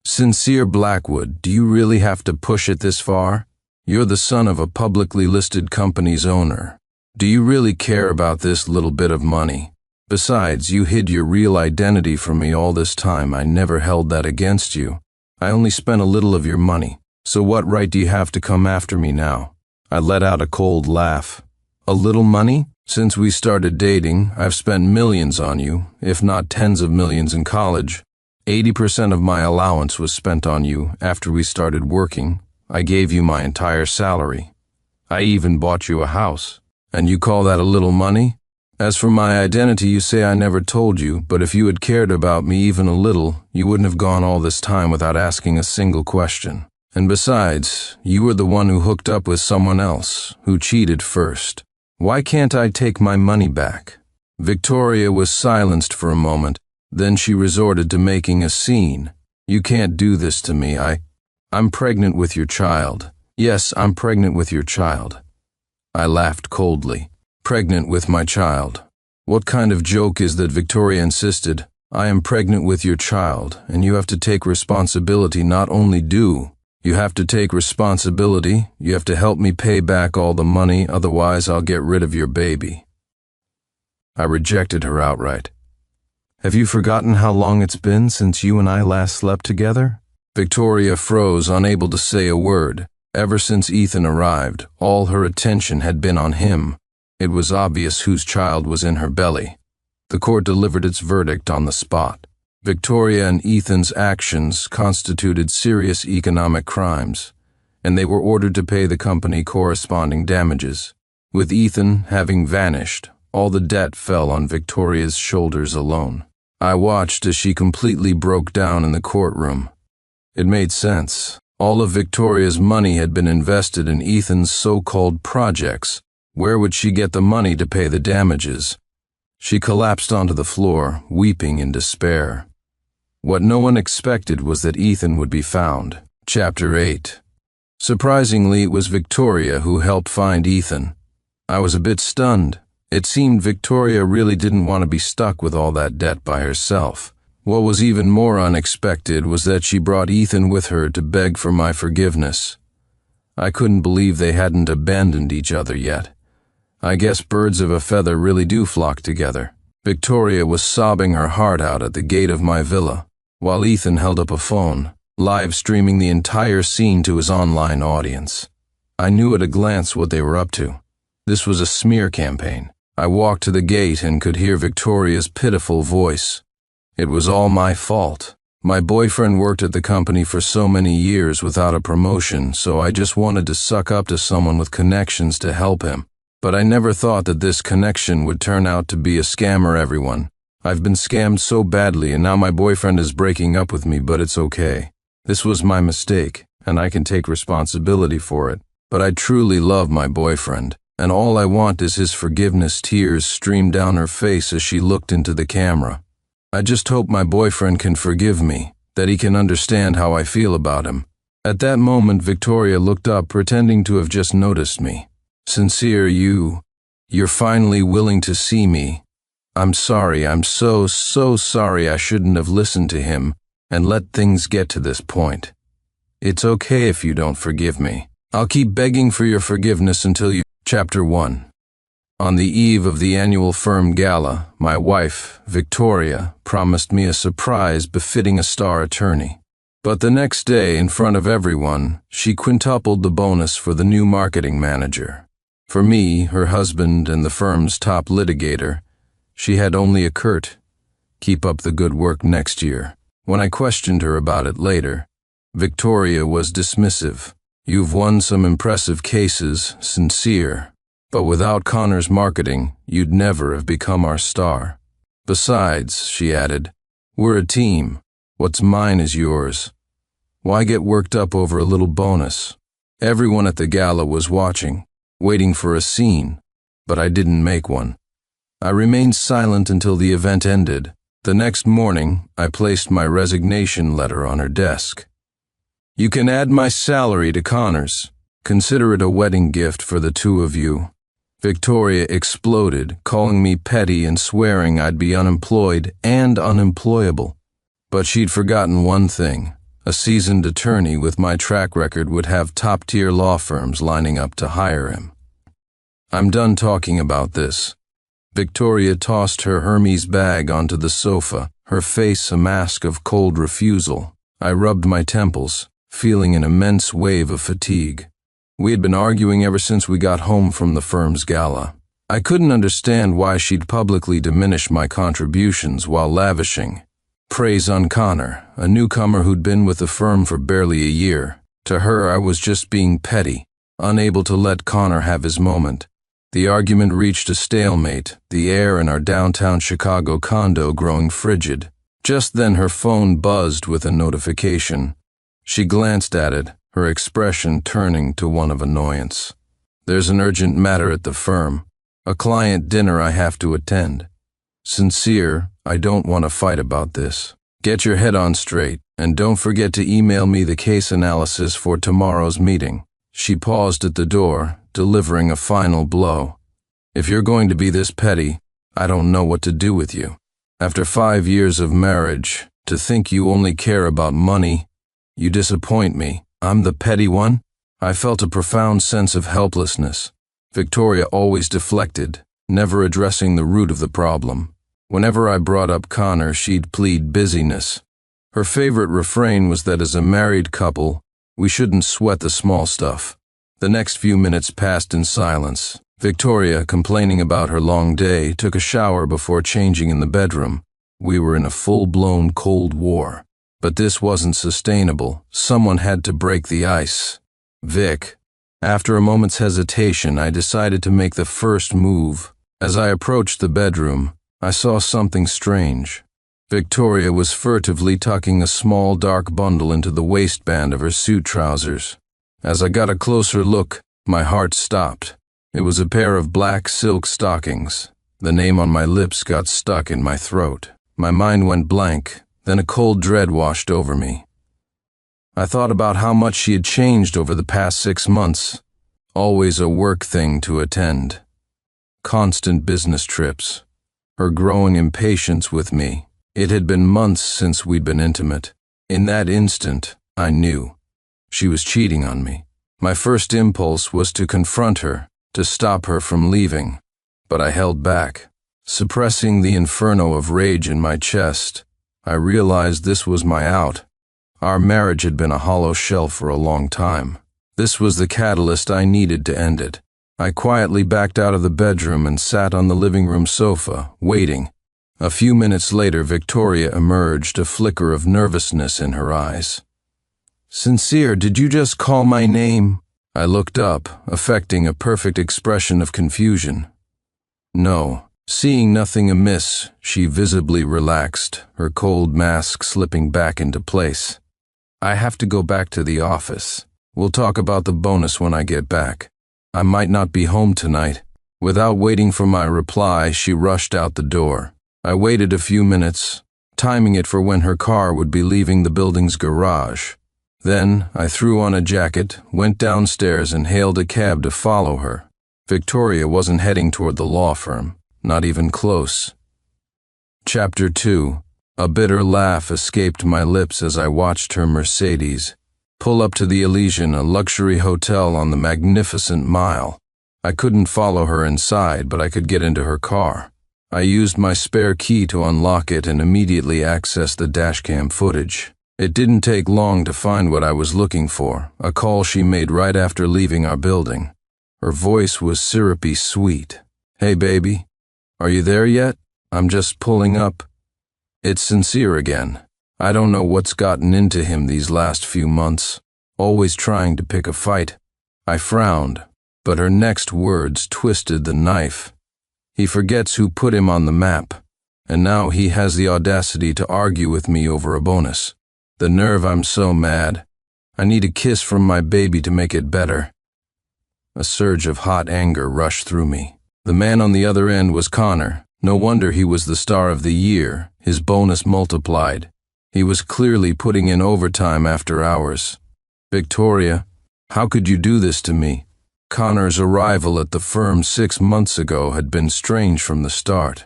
"Sincere Blackwood, do you really have to push it this far? You're the son of a publicly listed company's owner. Do you really care about this little bit of money? Besides, you hid your real identity from me all this time. I never held that against you. I only spent a little of your money. So what right do you have to come after me now?" I let out a cold laugh. "A little money? Since we started dating, I've spent millions on you, if not tens of millions in college. 80% of my allowance was spent on you after we started working. I gave you my entire salary. I even bought you a house. And you call that a little money? As for my identity, you say I never told you, but if you had cared about me even a little, you wouldn't have gone all this time without asking a single question. And besides, you were the one who hooked up with someone else, who cheated first. Why can't I take my money back?" Victoria was silenced for a moment, then she resorted to making a scene. "You can't do this to me. I'm pregnant with your child. Yes, I'm pregnant with your child." I laughed coldly. "Pregnant with my child? What kind of joke is that?" Victoria insisted. "I am pregnant with your child, and you have to take responsibility. Not only do you have to take responsibility, you have to help me pay back all the money, otherwise I'll get rid of your baby." I rejected her outright. "Have you forgotten how long it's been since you and I last slept together?" Victoria froze, unable to say a word. Ever since Ethan arrived, all her attention had been on him. It was obvious whose child was in her belly. The court delivered its verdict on the spot. Victoria and Ethan's actions constituted serious economic crimes, and they were ordered to pay the company corresponding damages. With Ethan having vanished, all the debt fell on Victoria's shoulders alone. I watched as she completely broke down in the courtroom. It made sense. All of Victoria's money had been invested in Ethan's so-called projects. Where would she get the money to pay the damages? She collapsed onto the floor, weeping in despair. What no one expected was that Ethan would be found. Chapter 8. Surprisingly, it was Victoria who helped find Ethan. I was a bit stunned. It seemed Victoria really didn't want to be stuck with all that debt by herself. What was even more unexpected was that she brought Ethan with her to beg for my forgiveness. I couldn't believe they hadn't abandoned each other yet. I guess birds of a feather really do flock together. Victoria was sobbing her heart out at the gate of my villa, while Ethan held up a phone, live streaming the entire scene to his online audience. I knew at a glance what they were up to. This was a smear campaign. I walked to the gate and could hear Victoria's pitiful voice. It was all my fault. My boyfriend worked at the company for so many years without a promotion, so I just wanted to suck up to someone with connections to help him. But I never thought that this connection would turn out to be a scammer. Everyone. I've been scammed so badly, and now my boyfriend is breaking up with me, but it's okay. This was my mistake, and I can take responsibility for it. But I truly love my boyfriend, and all I want is his forgiveness." Tears streamed down her face as she looked into the camera. "I just hope my boyfriend can forgive me, that he can understand how I feel about him." At that moment, Victoria looked up, pretending to have just noticed me. "Sincere, you're finally willing to see me. I'm sorry, I'm so sorry. I shouldn't have listened to him and let things get to this point. It's okay if you don't forgive me. I'll keep begging for your forgiveness until you..." Chapter 1. On the eve of the annual firm gala, my wife, Victoria, promised me a surprise befitting a star attorney. But the next day, in front of everyone, she quintupled the bonus for the new marketing manager. For me, her husband and the firm's top litigator, she had only a curt, "Keep up the good work next year." When I questioned her about it later, Victoria was dismissive. "You've won some impressive cases, Sincere, but without Connor's marketing, you'd never have become our star. Besides," she added, "we're a team. What's mine is yours. Why get worked up over a little bonus?" Everyone at the gala was watching, waiting for a scene, but I didn't make one. I remained silent until the event ended. The next morning, I placed my resignation letter on her desk. "You can add my salary to Connor's. Consider it a wedding gift for the two of you." Victoria exploded, calling me petty and swearing I'd be unemployed and unemployable. But she'd forgotten one thing. A seasoned attorney with my track record would have top-tier law firms lining up to hire him. "I'm done talking about this." Victoria tossed her Hermes bag onto the sofa, her face a mask of cold refusal. I rubbed my temples, feeling an immense wave of fatigue. We had been arguing ever since we got home from the firm's gala. I couldn't understand why she'd publicly diminish my contributions while lavishing praise on Connor, a newcomer who'd been with the firm for barely a year. To her, I was just being petty, unable to let Connor have his moment. The argument reached a stalemate, the air in our downtown Chicago condo growing frigid. Just then her phone buzzed with a notification. She glanced at it, her expression turning to one of annoyance. "There's an urgent matter at the firm. A client dinner I have to attend. Sincere, I don't want to fight about this. Get your head on straight, and don't forget to email me the case analysis for tomorrow's meeting." She paused at the door, delivering a final blow. "If you're going to be this petty, I don't know what to do with you. After 5 years of marriage, to think you only care about money, you disappoint me. I'm the petty one?" I felt a profound sense of helplessness. Victoria always deflected, never addressing the root of the problem. Whenever I brought up Connor, she'd plead busyness. Her favorite refrain was that as a married couple, we shouldn't sweat the small stuff. The next few minutes passed in silence. Victoria, complaining about her long day, took a shower before changing in the bedroom. We were in a full-blown Cold War. But this wasn't sustainable. Someone had to break the ice. Vic. After a moment's hesitation, I decided to make the first move. As I approached the bedroom, I saw something strange. Victoria was furtively tucking a small dark bundle into the waistband of her suit trousers. As I got a closer look, my heart stopped. It was a pair of black silk stockings. The name on my lips got stuck in my throat. My mind went blank. Then a cold dread washed over me. I thought about how much she had changed over the past 6 months. Always a work thing to attend. Constant business trips. Her growing impatience with me. It had been months since we'd been intimate. In that instant, I knew. She was cheating on me. My first impulse was to confront her, to stop her from leaving. But I held back. Suppressing the inferno of rage in my chest, I realized this was my out. Our marriage had been a hollow shell for a long time. This was the catalyst I needed to end it. I quietly backed out of the bedroom and sat on the living room sofa, waiting. A few minutes later, Victoria emerged, a flicker of nervousness in her eyes. "Sincere, did you just call my name?" I looked up, affecting a perfect expression of confusion. "No." Seeing nothing amiss, she visibly relaxed, her cold mask slipping back into place. "I have to go back to the office. We'll talk about the bonus when I get back." I might not be home tonight." Without waiting for my reply, she rushed out the door. I waited a few minutes, timing it for when her car would be leaving the building's garage. Then I threw on a jacket, went downstairs, and hailed a cab to follow her. Victoria wasn't heading toward the law firm, not even close. Chapter 2. A bitter laugh escaped my lips as I watched her Mercedes pull up to the Elysian, a luxury hotel on the magnificent Mile. I couldn't follow her inside, but I could get into her car. I used my spare key to unlock it and immediately accessed the dashcam footage. It didn't take long to find what I was looking for, a call she made right after leaving our building. Her voice was syrupy sweet. "Hey baby, are you there yet? I'm just pulling up." It's Sincere again. I don't know what's gotten into him these last few months, always trying to pick a fight. I frowned, but her next words twisted the knife. He forgets who put him on the map, and now he has the audacity to argue with me over a bonus. The nerve, I'm so mad. I need a kiss from my baby to make it better. A surge of hot anger rushed through me. The man on the other end was Connor. No wonder he was the star of the year, his bonus multiplied. He was clearly putting in overtime after hours. "Victoria, how could you do this to me?" Connor's arrival at the firm 6 months ago had been strange from the start.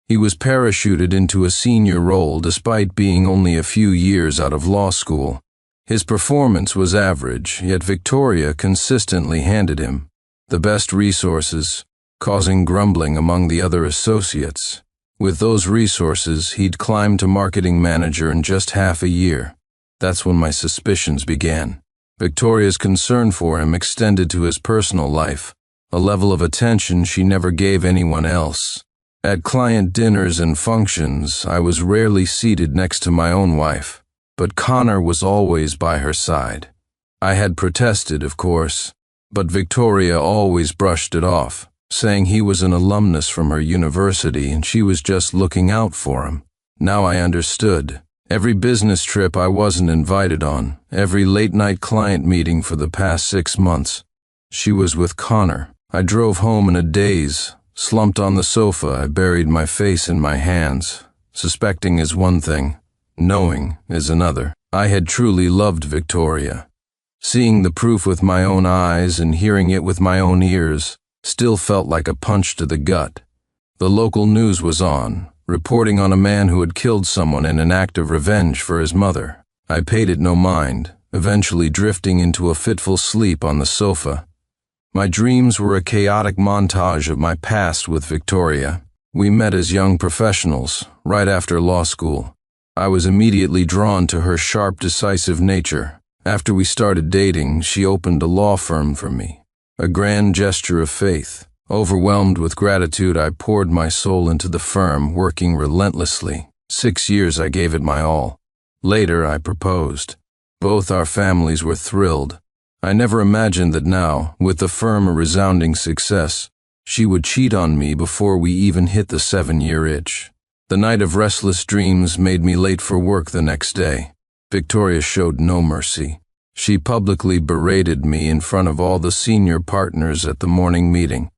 He was parachuted into a senior role despite being only a few years out of law school. His performance was average, yet Victoria consistently handed him the best resources, causing grumbling among the other associates. With those resources, he'd climbed to marketing manager in just half a year. That's when my suspicions began. Victoria's concern for him extended to his personal life, a level of attention she never gave anyone else. At client dinners and functions, I was rarely seated next to my own wife, but Connor was always by her side. I had protested, of course, but Victoria always brushed it off, saying he was an alumnus from her university and she was just looking out for him. Now I understood. Every business trip I wasn't invited on, every late-night client meeting for the past 6 months, she was with Connor. I drove home in a daze. Slumped on the sofa, I buried my face in my hands. Suspecting is one thing, knowing is another. I had truly loved Victoria. Seeing the proof with my own eyes and hearing it with my own ears still felt like a punch to the gut. The local news was on, reporting on a man who had killed someone in an act of revenge for his mother. I paid it no mind, eventually drifting into a fitful sleep on the sofa. My dreams were a chaotic montage of my past with Victoria. We met as young professionals, right after law school. I was immediately drawn to her sharp, decisive nature. After we started dating, she opened a law firm for me. A grand gesture of faith. Overwhelmed with gratitude, I poured my soul into the firm, working relentlessly. 6 years I gave it my all. Later, I proposed. Both our families were thrilled. I never imagined that now, with the firm a resounding success, she would cheat on me before we even hit the 7-year itch. The night of restless dreams made me late for work the next day. Victoria showed no mercy. She publicly berated me in front of all the senior partners at the morning meeting.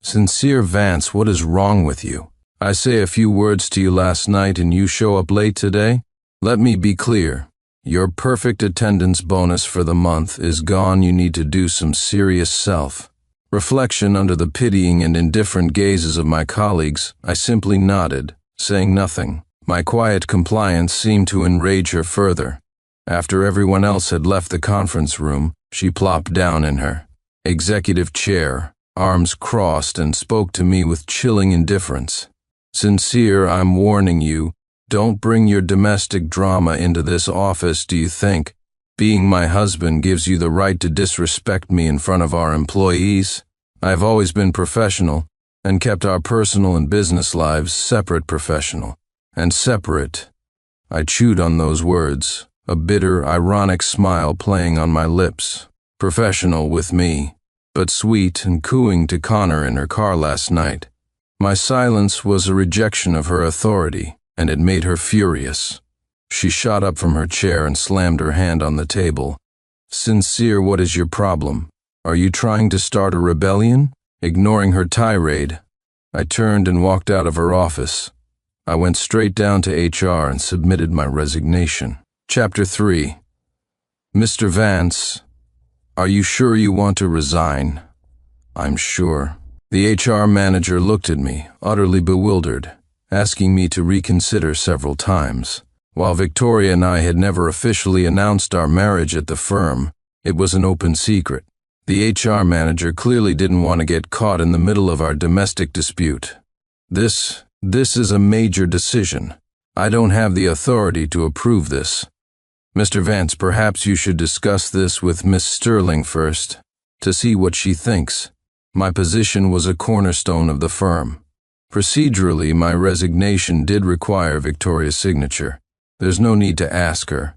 "Sincere Vance, what is wrong with you? I say a few words to you last night and you show up late today? Let me be clear. Your perfect attendance bonus for the month is gone. You need to do some serious self-reflection." Under the pitying and indifferent gazes of my colleagues, I simply nodded, saying nothing. My quiet compliance seemed to enrage her further. After everyone else had left the conference room, she plopped down in her executive chair, arms crossed, and spoke to me with chilling indifference. "Sincere, I'm warning you. Don't bring your domestic drama into this office. Do you think being my husband gives you the right to disrespect me in front of our employees? I've always been professional and kept our personal and business lives separate. Professional and separate." I chewed on those words, a bitter, ironic smile playing on my lips. Professional with me, but sweet and cooing to Connor in her car last night. My silence was a rejection of her authority, and it made her furious. She shot up from her chair and slammed her hand on the table. "Sincere, what is your problem? Are you trying to start a rebellion? Ignoring her tirade, I turned and walked out of her office. I went straight down to HR and submitted my resignation. Chapter 3. Mr. Vance, are you sure you want to resign? I'm sure. The HR manager looked at me, utterly bewildered, asking me to reconsider several times. While Victoria and I had never officially announced our marriage at the firm, it was an open secret. The HR manager clearly didn't want to get caught in the middle of our domestic dispute. This is a major decision. I don't have the authority to approve this. Mr. Vance, perhaps you should discuss this with Miss Sterling first, to see what she thinks. My position was a cornerstone of the firm. Procedurally, my resignation did require Victoria's signature. There's no need to ask her.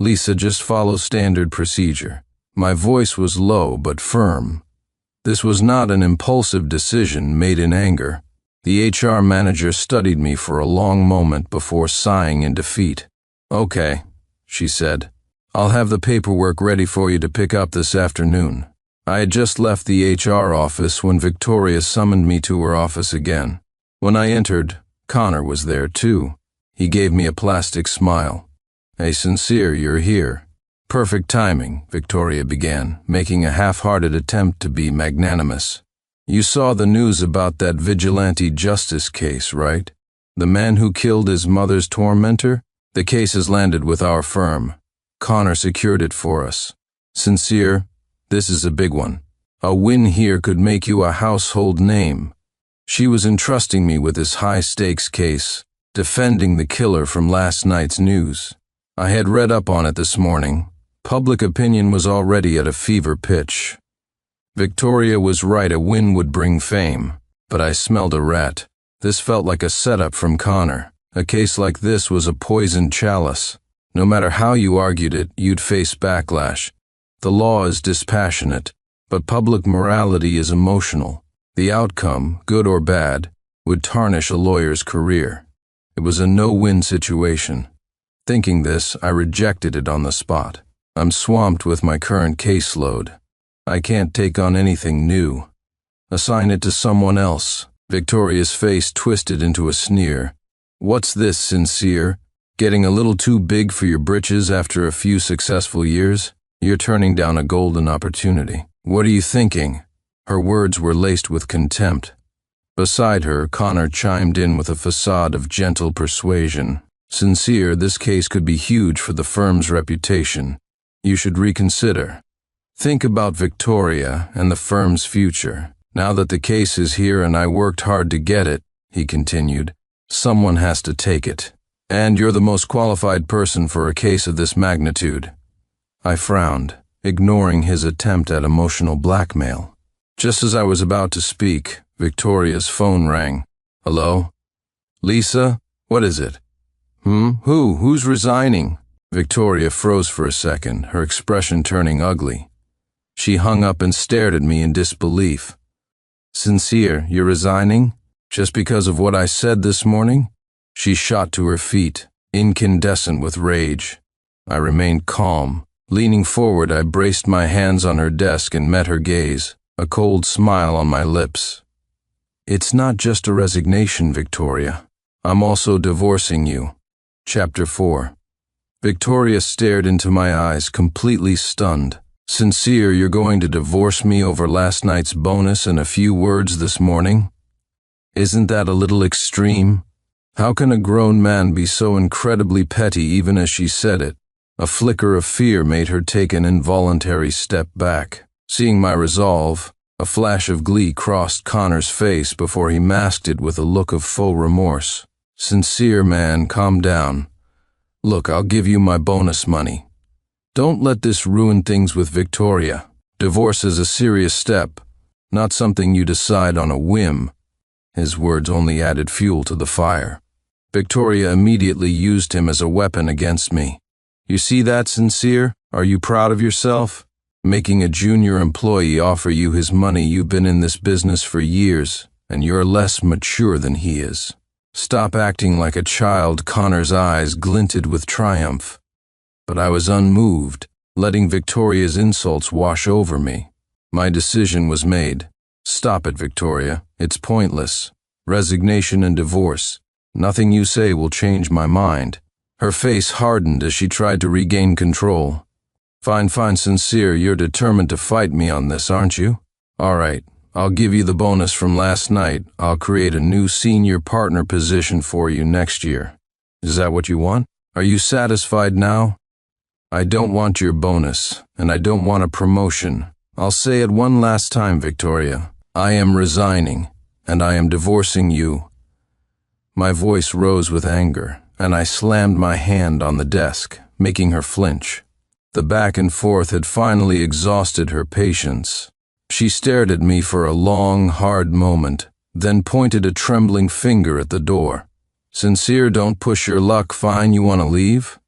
Lisa, just follow standard procedure. My voice was low but firm. This was not an impulsive decision made in anger. The HR manager studied me for a long moment before sighing in defeat. Okay, she said. I'll have the paperwork ready for you to pick up this afternoon. I had just left the HR office when Victoria summoned me to her office again. When I entered, Connor was there too. He gave me a plastic smile. Hey, Sincere, you're here. Perfect timing, Victoria began, making a half-hearted attempt to be magnanimous. You saw the news about that vigilante justice case, right? The man who killed his mother's tormentor? The case has landed with our firm. Connor secured it for us. Sincere, this is a big one. A win here could make you a household name. She was entrusting me with this high-stakes case, defending the killer from last night's news. I had read up on it this morning. Public opinion was already at a fever pitch. Victoria was right, a win would bring fame, but I smelled a rat. This felt like a setup from Connor. A case like this was a poisoned chalice. No matter how you argued it, you'd face backlash. The law is dispassionate, but public morality is emotional. The outcome, good or bad, would tarnish a lawyer's career. It was a no-win situation. Thinking this, I rejected it on the spot. I'm swamped with my current caseload. I can't take on anything new. Assign it to someone else. Victoria's face twisted into a sneer. What's this, Sincere? Getting a little too big for your britches after a few successful years? You're turning down a golden opportunity. What are you thinking? Her words were laced with contempt. Beside her, Connor chimed in with a facade of gentle persuasion. Sincere, this case could be huge for the firm's reputation. You should reconsider. Think about Victoria and the firm's future. Now that the case is here and I worked hard to get it, he continued, someone has to take it. And you're the most qualified person for a case of this magnitude. I frowned, ignoring his attempt at emotional blackmail. Just as I was about to speak, Victoria's phone rang. Hello? Lisa? What is it? Who's resigning? Victoria froze for a second, her expression turning ugly. She hung up and stared at me in disbelief. Sincere, you're resigning? Just because of what I said this morning? She shot to her feet, incandescent with rage. I remained calm. Leaning forward, I braced my hands on her desk and met her gaze, a cold smile on my lips. It's not just a resignation, Victoria. I'm also divorcing you. Chapter 4. Victoria stared into my eyes, completely stunned. Sincere, you're going to divorce me over last night's bonus and a few words this morning? Isn't that a little extreme? How can a grown man be so incredibly petty even as she said it? A flicker of fear made her take an involuntary step back. Seeing my resolve, a flash of glee crossed Connor's face before he masked it with a look of faux remorse. Sincere, man, calm down. Look, I'll give you my bonus money. Don't let this ruin things with Victoria. Divorce is a serious step, not something you decide on a whim. His words only added fuel to the fire. Victoria immediately used him as a weapon against me. You see that, Sincere? Are you proud of yourself? Making a junior employee offer you his money. You've been in this business for years, and you're less mature than he is. Stop acting like a child. Connor's eyes glinted with triumph. But I was unmoved, letting Victoria's insults wash over me. My decision was made. Stop it, Victoria. It's pointless. Resignation and divorce. Nothing you say will change my mind. Her face hardened as she tried to regain control. Fine, Sincere, you're determined to fight me on this, aren't you? All right, I'll give you the bonus from last night. I'll create a new senior partner position for you next year. Is that what you want? Are you satisfied now? I don't want your bonus, and I don't want a promotion. I'll say it one last time, Victoria. I am resigning, and I am divorcing you. My voice rose with anger, and I slammed my hand on the desk, making her flinch. The back and forth had finally exhausted her patience. She stared at me for a long, hard moment, then pointed a trembling finger at the door. Sincere, don't push your luck. Fine, you want to leave?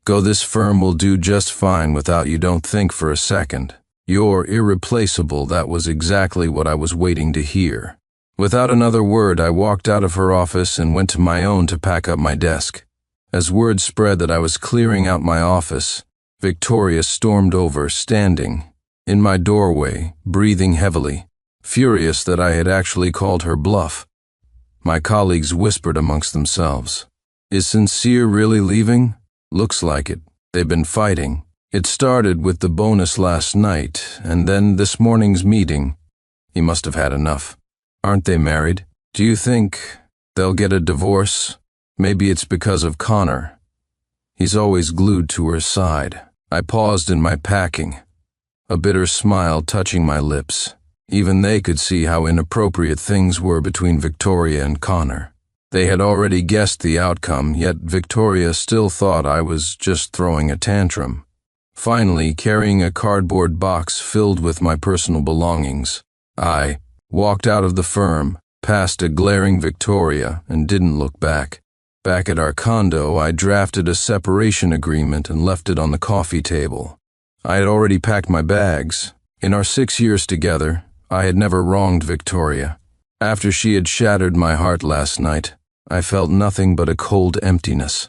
Go, this firm will do just fine without you, don't think for a second. You're irreplaceable. That was exactly what I was waiting to hear. Without another word, I walked out of her office and went to my own to pack up my desk. As word spread that I was clearing out my office, Victoria stormed over, standing in my doorway, breathing heavily, furious that I had actually called her bluff. My colleagues whispered amongst themselves. Is Sincere really leaving? Looks like it. They've been fighting. It started with the bonus last night, and then this morning's meeting. He must have had enough. Aren't they married? Do you think they'll get a divorce? Maybe it's because of Connor. He's always glued to her side. I paused in my packing, a bitter smile touching my lips. Even they could see how inappropriate things were between Victoria and Connor. They had already guessed the outcome, yet Victoria still thought I was just throwing a tantrum. Finally, carrying a cardboard box filled with my personal belongings, I walked out of the firm, past a glaring Victoria, and didn't look back. Back at our condo, I drafted a separation agreement and left it on the coffee table. I had already packed my bags. In our 6 years together, I had never wronged Victoria. After she had shattered my heart last night, I felt nothing but a cold emptiness.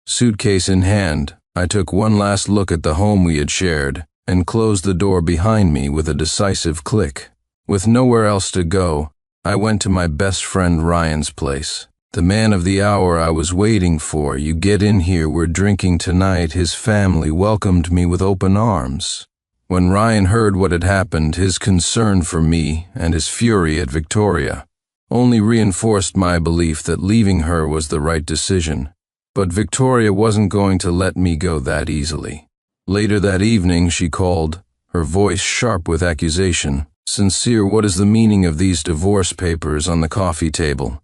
Suitcase in hand, I took one last look at the home we had shared and closed the door behind me with a decisive click. With nowhere else to go, I went to my best friend Ryan's place. The man of the hour I was waiting for. You get in here, we're drinking tonight. His family welcomed me with open arms. When Ryan heard what had happened, his concern for me and his fury at Victoria only reinforced my belief that leaving her was the right decision. But Victoria wasn't going to let me go that easily. Later that evening, she called, her voice sharp with accusation. Sincere, what is the meaning of these divorce papers on the coffee table?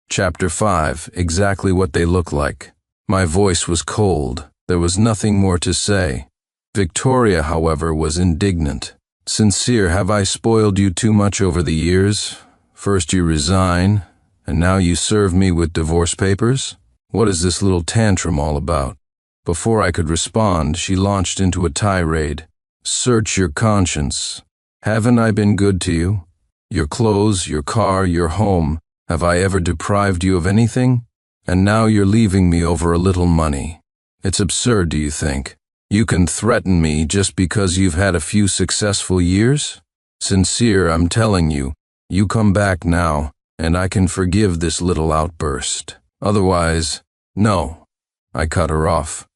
Chapter 5, exactly what they look like. My voice was cold. There was nothing more to say. Victoria, however, was indignant. Sincere, have I spoiled you too much over the years? First you resign, and now you serve me with divorce papers? What is this little tantrum all about? Before I could respond, she launched into a tirade. Search your conscience. Haven't I been good to you? Your clothes, your car, your home. Have I ever deprived you of anything? And now you're leaving me over a little money. It's absurd, do you think? You can threaten me just because you've had a few successful years? Sincere, I'm telling you, you come back now, and I can forgive this little outburst. Otherwise, no. I cut her off,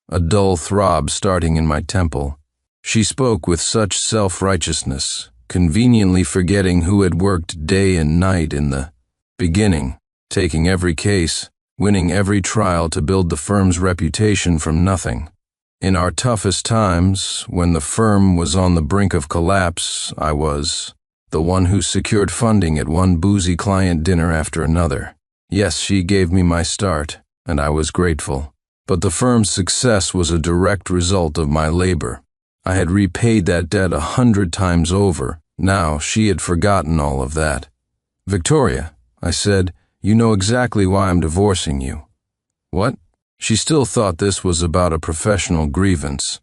a dull throb starting in my temple. She spoke with such self-righteousness, conveniently forgetting who had worked day and night in the beginning, taking every case, winning every trial to build the firm's reputation from nothing. In our toughest times, when the firm was on the brink of collapse, I was the one who secured funding at one boozy client dinner after another. Yes, she gave me my start, and I was grateful. But the firm's success was a direct result of my labor. I had repaid that debt 100 times over. Now she had forgotten all of that. Victoria, I said, you know exactly why I'm divorcing you. What? She still thought this was about a professional grievance.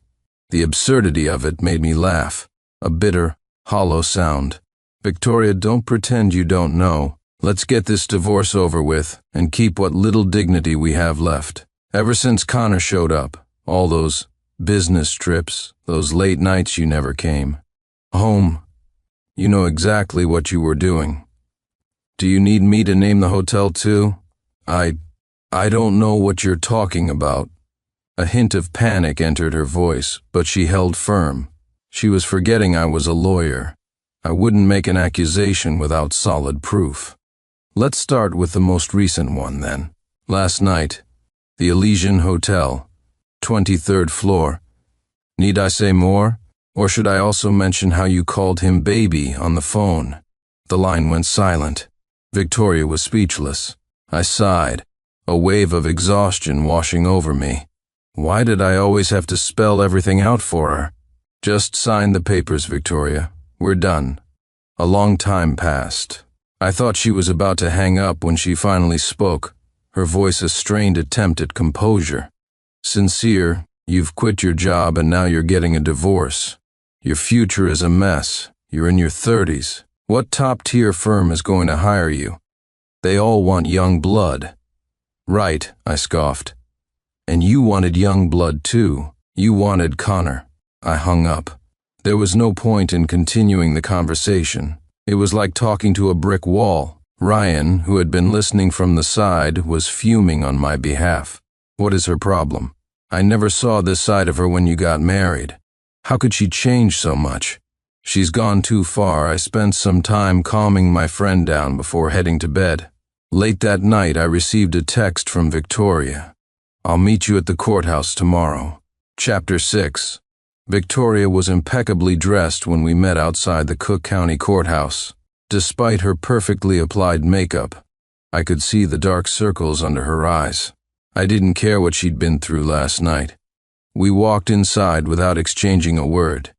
The absurdity of it made me laugh, a bitter, hollow sound. Victoria, don't pretend you don't know. Let's get this divorce over with and keep what little dignity we have left. Ever since Connor showed up, all those business trips, those late nights you never came. Home, You know exactly what you were doing. Do you need me to name the hotel too? I don't know what you're talking about. A hint of panic entered her voice, but she held firm. She was forgetting I was a lawyer. I wouldn't make an accusation without solid proof. Let's start with the most recent one, then. Last night, the Elysian Hotel, 23rd floor. Need I say more? Or should I also mention how you called him baby on the phone? The line went silent. Victoria was speechless. I sighed, a wave of exhaustion washing over me. Why did I always have to spell everything out for her? Just sign the papers, Victoria. We're done. A long time passed. I thought she was about to hang up when she finally spoke, her voice a strained attempt at composure. Sincere, you've quit your job and now you're getting a divorce. Your future is a mess. You're in your 30s. What top-tier firm is going to hire you? They all want young blood. Right, I scoffed. And you wanted young blood too. You wanted Connor. I hung up. There was no point in continuing the conversation. It was like talking to a brick wall. Ryan, who had been listening from the side, was fuming on my behalf. What is her problem? I never saw this side of her when you got married. How could she change so much? She's gone too far. I spent some time calming my friend down before heading to bed. Late that night, I received a text from Victoria. I'll meet you at the courthouse tomorrow. Chapter 6. Victoria was impeccably dressed when we met outside the Cook County Courthouse. Despite her perfectly applied makeup, I could see the dark circles under her eyes. I didn't care what she'd been through last night. We walked inside without exchanging a word.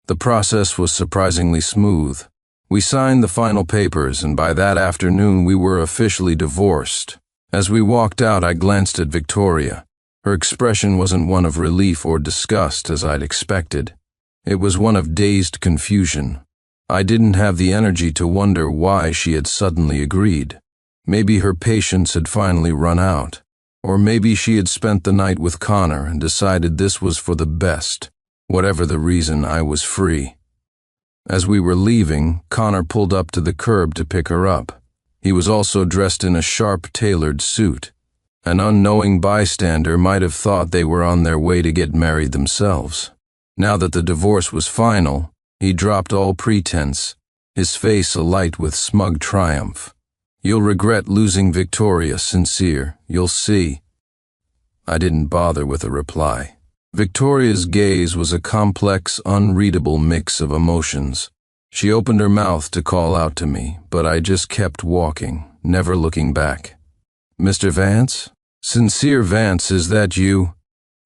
The process was surprisingly smooth. We signed the final papers, and by that afternoon we were officially divorced. As we walked out, I glanced at Victoria. Her expression wasn't one of relief or disgust as I'd expected. It was one of dazed confusion. I didn't have the energy to wonder why she had suddenly agreed. Maybe her patience had finally run out. Or maybe she had spent the night with Connor and decided this was for the best. Whatever the reason, I was free. As we were leaving, Connor pulled up to the curb to pick her up. He was also dressed in a sharp, tailored suit. An unknowing bystander might have thought they were on their way to get married themselves. Now that the divorce was final, he dropped all pretense, his face alight with smug triumph. You'll regret losing Victoria, Sincere. You'll see. I didn't bother with a reply. Victoria's gaze was a complex, unreadable mix of emotions. She opened her mouth to call out to me, but I just kept walking, never looking back. Mr. Vance? Sincere Vance, is that you?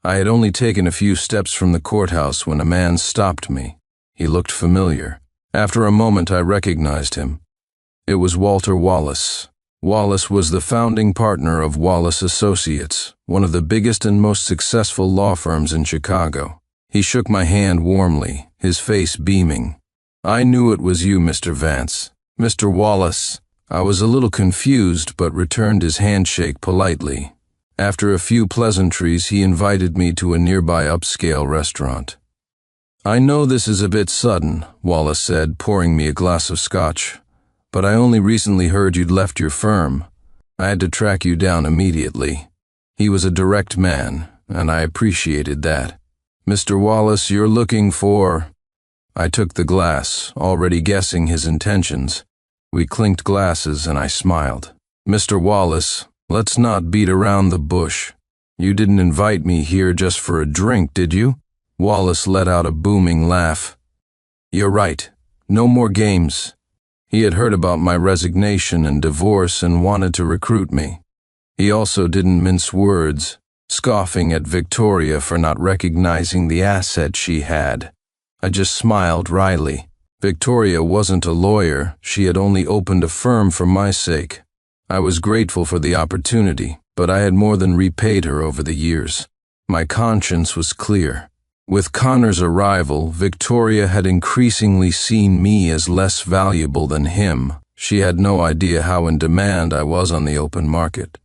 I had only taken a few steps from the courthouse when a man stopped me. He looked familiar. After a moment, I recognized him. It was Walter Wallace. Wallace was the founding partner of Wallace Associates, one of the biggest and most successful law firms in Chicago. He shook my hand warmly, his face beaming. I knew it was you, Mr. Vance. Mr. Wallace. I was a little confused, but returned his handshake politely. After a few pleasantries, he invited me to a nearby upscale restaurant. I know this is a bit sudden, Wallace said, pouring me a glass of scotch, but I only recently heard you'd left your firm. I had to track you down immediately. He was a direct man, and I appreciated that. Mr. Wallace, you're looking for... I took the glass, already guessing his intentions. We clinked glasses and I smiled. Mr. Wallace, let's not beat around the bush. You didn't invite me here just for a drink, did you? Wallace let out a booming laugh. You're right. No more games. He had heard about my resignation and divorce and wanted to recruit me. He also didn't mince words, scoffing at Victoria for not recognizing the asset she had. I just smiled wryly. Victoria wasn't a lawyer. She had only opened a firm for my sake. I was grateful for the opportunity, but I had more than repaid her over the years. My conscience was clear. With Connor's arrival, Victoria had increasingly seen me as less valuable than him. She had no idea how in demand I was on the open market.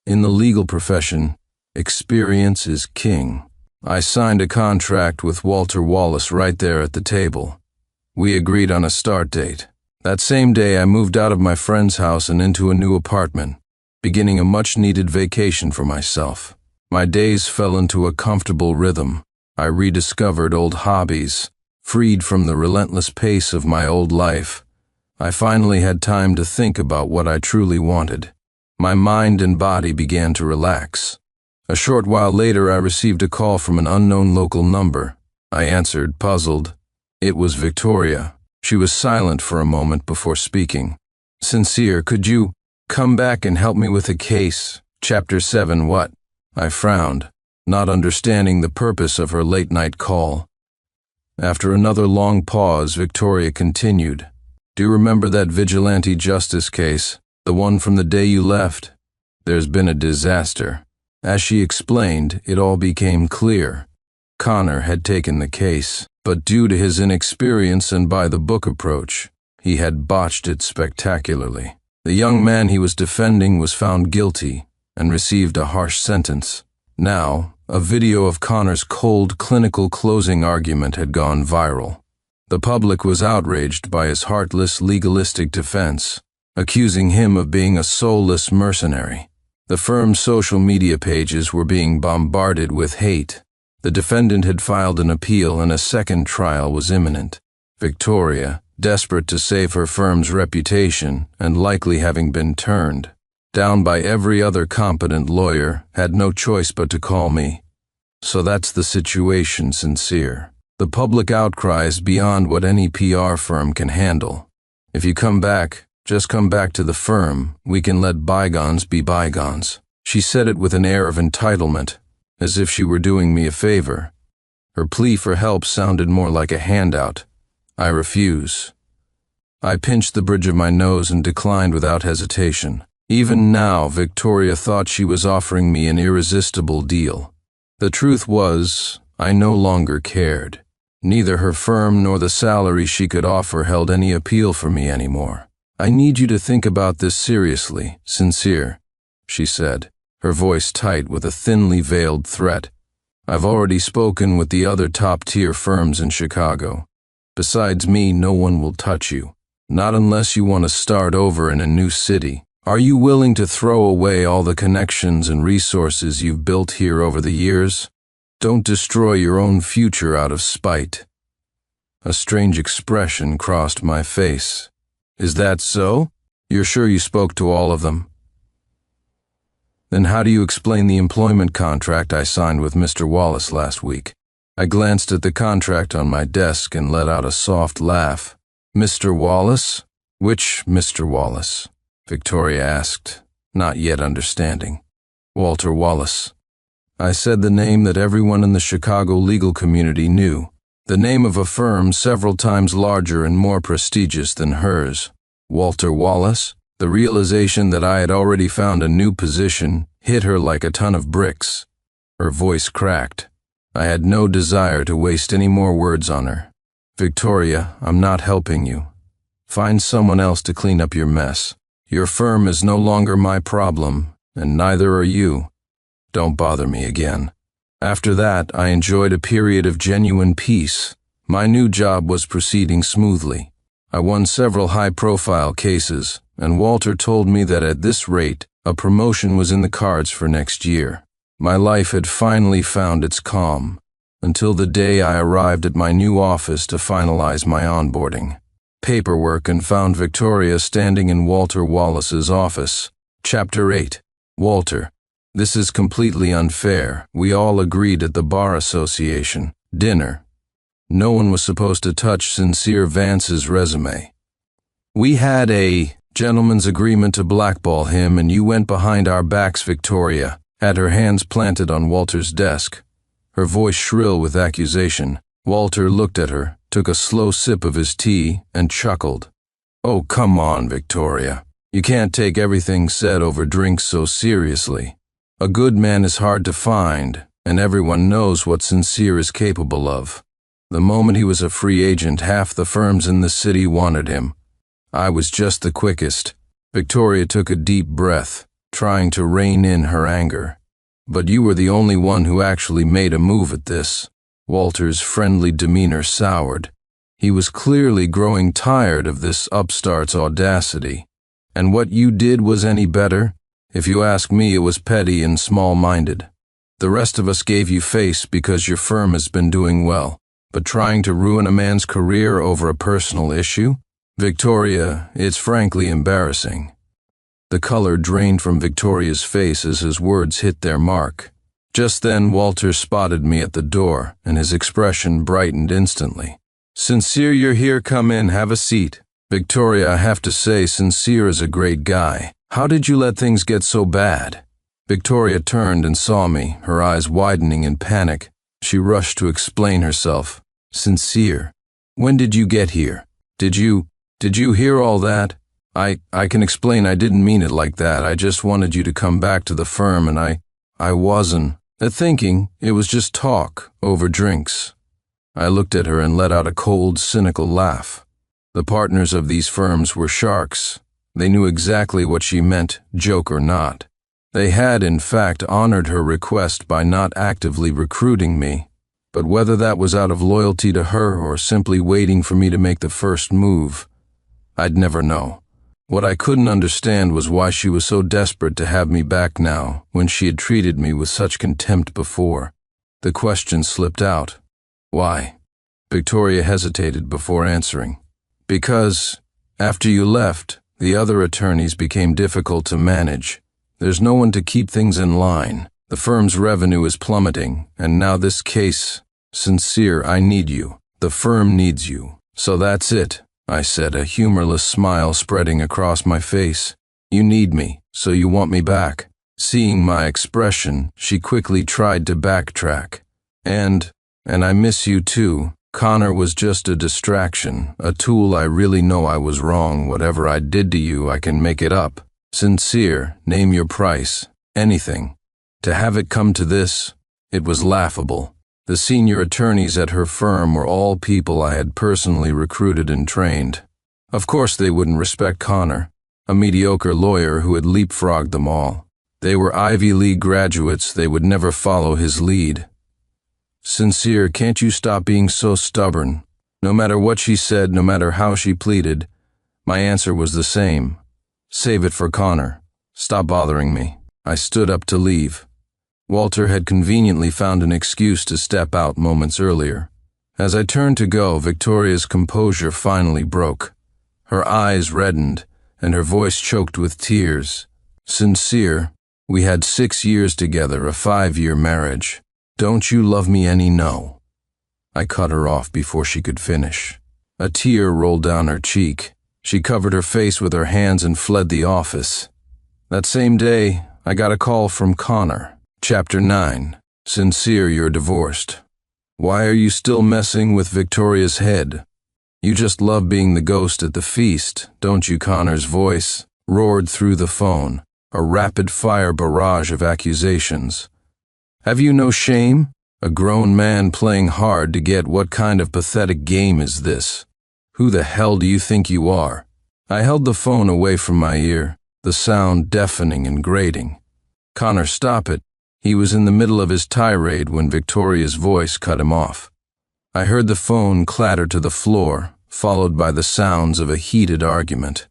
In the legal profession, experience is king. I signed a contract with Walter Wallace right there at the table. We agreed on a start date. That same day, I moved out of my friend's house and into a new apartment, beginning a much-needed vacation for myself. My days fell into a comfortable rhythm. I rediscovered old hobbies, freed from the relentless pace of my old life. I finally had time to think about what I truly wanted. My mind and body began to relax. A short while later, I received a call from an unknown local number. I answered, puzzled. It was Victoria. She was silent for a moment before speaking. "Sincere, could you come back and help me with a case? Chapter 7, what?" I frowned, not understanding the purpose of her late-night call. After another long pause, Victoria continued. "Do you remember that vigilante justice case, the one from the day you left? There's been a disaster." As she explained, it all became clear. Connor had taken the case, but due to his inexperience and by-the-book approach, he had botched it spectacularly. The young man he was defending was found guilty and received a harsh sentence. Now, a video of Connor's cold, clinical closing argument had gone viral. The public was outraged by his heartless, legalistic defense, accusing him of being a soulless mercenary. The firm's social media pages were being bombarded with hate. The defendant had filed an appeal and a second trial was imminent. Victoria, desperate to save her firm's reputation and likely having been turned down by every other competent lawyer, had no choice but to call me. "So that's the situation, Sincere. The public outcry is beyond what any PR firm can handle. If you come back, just come back to the firm. We can let bygones be bygones." She said it with an air of entitlement, as if she were doing me a favor. Her plea for help sounded more like a handout. "I refuse." I pinched the bridge of my nose and declined without hesitation. Even now, Victoria thought she was offering me an irresistible deal. The truth was, I no longer cared. Neither her firm nor the salary she could offer held any appeal for me anymore. "I need you to think about this seriously, Sincere," she said, her voice tight with a thinly veiled threat. "I've already spoken with the other top-tier firms in Chicago. Besides me, no one will touch you. Not unless you want to start over in a new city. Are you willing to throw away all the connections and resources you've built here over the years? Don't destroy your own future out of spite." A strange expression crossed my face. "Is that so? You're sure you spoke to all of them?" "Then how do you explain the employment contract I signed with Mr. Wallace last week?" I glanced at the contract on my desk and let out a soft laugh. "Mr. Wallace? Which Mr. Wallace?" Victoria asked, not yet understanding. "Walter Wallace." I said the name that everyone in the Chicago legal community knew, the name of a firm several times larger and more prestigious than hers. Walter Wallace? The realization that I had already found a new position hit her like a ton of bricks. Her voice cracked. I had no desire to waste any more words on her. "Victoria, I'm not helping you. Find someone else to clean up your mess. Your firm is no longer my problem, and neither are you. Don't bother me again." After that, I enjoyed a period of genuine peace. My new job was proceeding smoothly. I won several high-profile cases, and Walter told me that at this rate, a promotion was in the cards for next year. My life had finally found its calm, until the day I arrived at my new office to finalize my onboarding. Paperwork and found Victoria standing in Walter Wallace's office. Chapter 8. Walter. "This is completely unfair. We all agreed at the Bar Association. Dinner. No one was supposed to touch Sincere Vance's resume. We had a gentleman's agreement to blackball him, and you went behind our backs." Victoria had her hands planted on Walter's desk, her voice shrill with accusation. Walter looked at her, took a slow sip of his tea, and chuckled. "Oh, come on, Victoria. You can't take everything said over drinks so seriously. A good man is hard to find, and everyone knows what Sincere is capable of. The moment he was a free agent, half the firms in the city wanted him. I was just the quickest." Victoria took a deep breath, trying to rein in her anger. "But you were the only one who actually made a move at this." Walter's friendly demeanor soured. He was clearly growing tired of this upstart's audacity. And what you did was any better? If you ask me, it was petty and small-minded. The rest of us gave you face because your firm has been doing well. But trying to ruin a man's career over a personal issue? Victoria, it's frankly embarrassing. The color drained from Victoria's face as his words hit their mark. Just then, Walter spotted me at the door, and his expression brightened instantly. Sincere, you're here. Come in, have a seat. Victoria, I have to say, Sincere is a great guy. How did you let things get so bad? Victoria turned and saw me, her eyes widening in panic. She rushed to explain herself. Sincere, when did you get here? Did you hear all that? I can explain. I didn't mean it like that. I just wanted you to come back to the firm, and I wasn't thinking. It was just talk over drinks. I looked at her and let out a cold, cynical laugh. The partners of these firms were sharks. They knew exactly what she meant, joke or not. They had, in fact, honored her request by not actively recruiting me. But whether that was out of loyalty to her or simply waiting for me to make the first move, I'd never know. What I couldn't understand was why she was so desperate to have me back now, when she had treated me with such contempt before. The question slipped out. Why? Victoria hesitated before answering. Because, after you left, the other attorneys became difficult to manage. There's no one to keep things in line. The firm's revenue is plummeting, and now this case. Sincere, I need you. The firm needs you. So that's it, I said, a humorless smile spreading across my face. You need me, so you want me back. Seeing my expression, she quickly tried to backtrack. And I miss you too. Connor was just a distraction, a tool. I really know I was wrong. Whatever I did to you, I can make it up. Sincere, name your price. Anything. To have it come to this, it was laughable. The senior attorneys at her firm were all people I had personally recruited and trained. Of course they wouldn't respect Connor, a mediocre lawyer who had leapfrogged them all. They were Ivy League graduates. They would never follow his lead. Sincere, can't you stop being so stubborn? No matter what she said, no matter how she pleaded, my answer was the same. Save it for Connor. Stop bothering me. I stood up to leave. Walter had conveniently found an excuse to step out moments earlier. As I turned to go, Victoria's composure finally broke. Her eyes reddened, and her voice choked with tears. Sincere, we had 6 years together, a 5-year marriage. Don't you love me any? No. I cut her off before she could finish. A tear rolled down her cheek. She covered her face with her hands and fled the office. That same day, I got a call from Connor. Chapter 9. Sincere, you're divorced. Why are you still messing with Victoria's head? You just love being the ghost at the feast, don't you? Connor's voice roared through the phone, a rapid-fire barrage of accusations. Have you no shame? A grown man playing hard to get. What kind of pathetic game is this? Who the hell do you think you are? I held the phone away from my ear, the sound deafening and grating. Connor, stop it. He was in the middle of his tirade when Victoria's voice cut him off. I heard the phone clatter to the floor, followed by the sounds of a heated argument.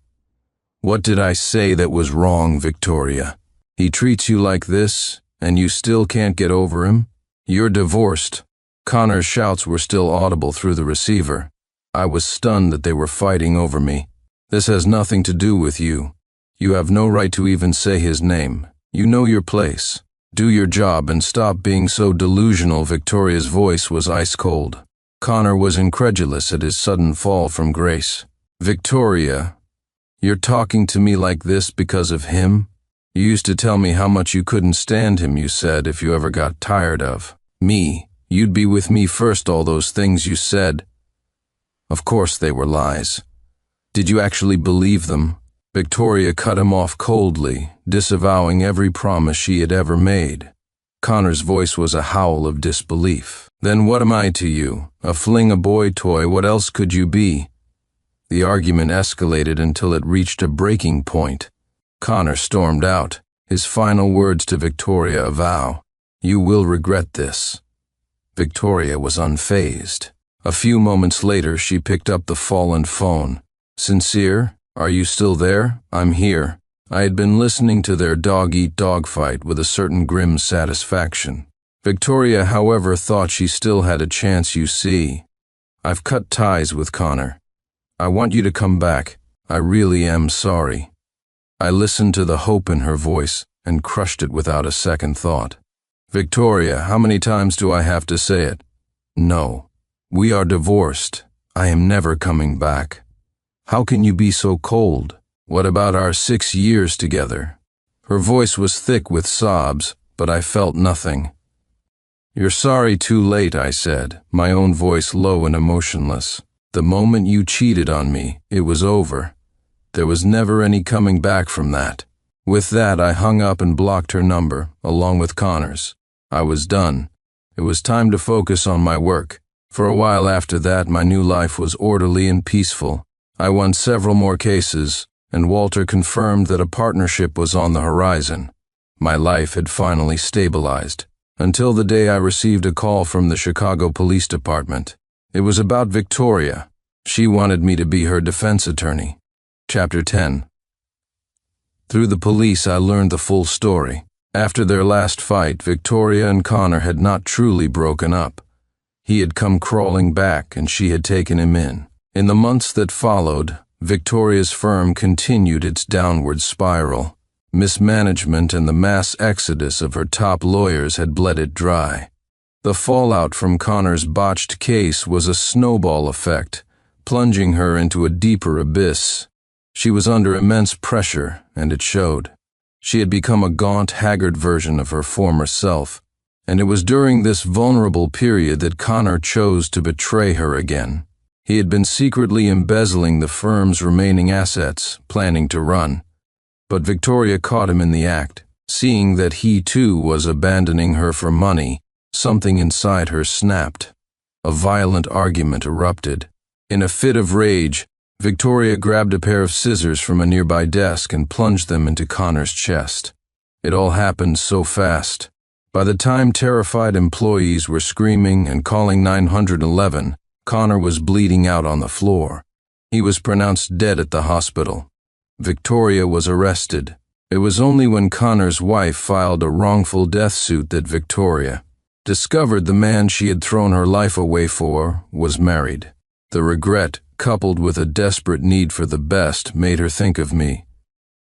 What did I say that was wrong, Victoria? He treats you like this, and you still can't get over him? You're divorced. Connor's shouts were still audible through the receiver. I was stunned that they were fighting over me. This has nothing to do with you. You have no right to even say his name. You know your place. Do your job and stop being so delusional. Victoria's voice was ice cold. Connor was incredulous at his sudden fall from grace. Victoria, you're talking to me like this because of him? You used to tell me how much you couldn't stand him. You said if you ever got tired of me, you'd be with me first. All those things you said. Of course they were lies. Did you actually believe them? Victoria cut him off coldly, disavowing every promise she had ever made. Connor's voice was a howl of disbelief. Then what am I to you? A fling, a boy toy? What else could you be? The argument escalated until it reached a breaking point. Connor stormed out, his final words to Victoria a vow. You will regret this. Victoria was unfazed. A few moments later, she picked up the fallen phone. "Sincere, are you still there? I'm here." I had been listening to their dog-eat-dog fight with a certain grim satisfaction. Victoria, however, thought she still had a chance. "You see, I've cut ties with Connor. I want you to come back. I really am sorry." I listened to the hope in her voice and crushed it without a second thought. "Victoria, how many times do I have to say it? No. We are divorced. I am never coming back. How can you be so cold? What about our 6 years together?" Her voice was thick with sobs, but I felt nothing. "You're sorry too late," I said, my own voice low and emotionless. "The moment you cheated on me, it was over. There was never any coming back from that." With that, I hung up and blocked her number, along with Connor's. I was done. It was time to focus on my work. For a while after that, my new life was orderly and peaceful. I won several more cases, and Walter confirmed that a partnership was on the horizon. My life had finally stabilized, until the day I received a call from the Chicago Police Department. It was about Victoria. She wanted me to be her defense attorney. Chapter 10. Through the police, I learned the full story. After their last fight, Victoria and Connor had not truly broken up. He had come crawling back, and she had taken him in. In the months that followed, Victoria's firm continued its downward spiral. Mismanagement and the mass exodus of her top lawyers had bled it dry. The fallout from Connor's botched case was a snowball effect, plunging her into a deeper abyss. She was under immense pressure, and it showed. She had become a gaunt, haggard version of her former self, and it was during this vulnerable period that Connor chose to betray her again. He had been secretly embezzling the firm's remaining assets, planning to run. But Victoria caught him in the act. Seeing that he too was abandoning her for money, something inside her snapped. A violent argument erupted. In a fit of rage, Victoria grabbed a pair of scissors from a nearby desk and plunged them into Connor's chest. It all happened so fast. By the time terrified employees were screaming and calling 911, Connor was bleeding out on the floor. He was pronounced dead at the hospital. Victoria was arrested. It was only when Connor's wife filed a wrongful death suit that Victoria discovered the man she had thrown her life away for was married. The regret, coupled with a desperate need for the best, made her think of me.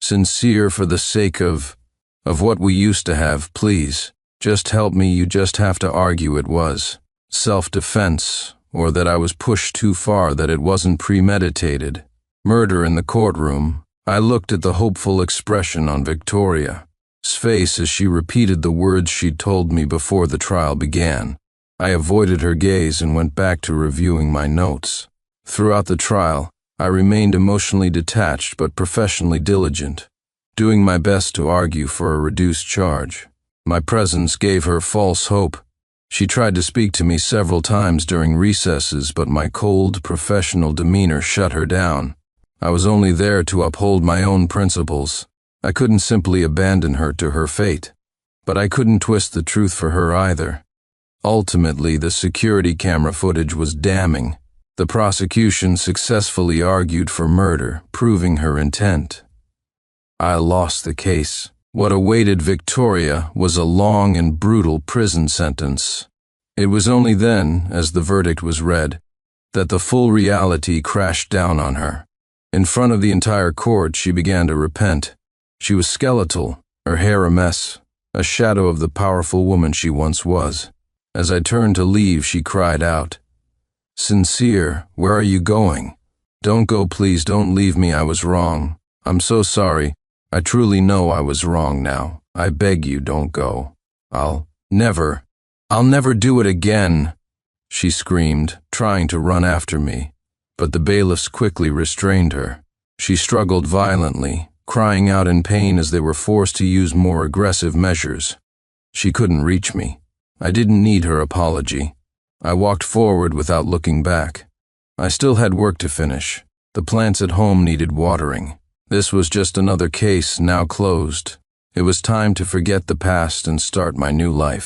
"Sincere, for the sake of what we used to have, please. Just help me. You just have to argue it was self-defense, or that I was pushed too far, that it wasn't premeditated. Murder in the courtroom." I looked at the hopeful expression on Victoria's face as she repeated the words she'd told me before the trial began. I avoided her gaze and went back to reviewing my notes. Throughout the trial, I remained emotionally detached but professionally diligent, doing my best to argue for a reduced charge. My presence gave her false hope. She tried to speak to me several times during recesses, but my cold, professional demeanor shut her down. I was only there to uphold my own principles. I couldn't simply abandon her to her fate, but I couldn't twist the truth for her either. Ultimately, the security camera footage was damning. The prosecution successfully argued for murder, proving her intent. I lost the case. What awaited Victoria was a long and brutal prison sentence. It was only then, as the verdict was read, that the full reality crashed down on her. In front of the entire court, she began to repent. She was skeletal, her hair a mess, a shadow of the powerful woman she once was. As I turned to leave, she cried out, "Sincere, where are you going? Don't go, please, don't leave me. I was wrong. I'm so sorry. I truly know I was wrong now. I beg you, don't go. I'll never do it again," she screamed, trying to run after me. But the bailiffs quickly restrained her. She struggled violently, crying out in pain as they were forced to use more aggressive measures. She couldn't reach me. I didn't need her apology. I walked forward without looking back. I still had work to finish. The plants at home needed watering. This was just another case, now closed. It was time to forget the past and start my new life.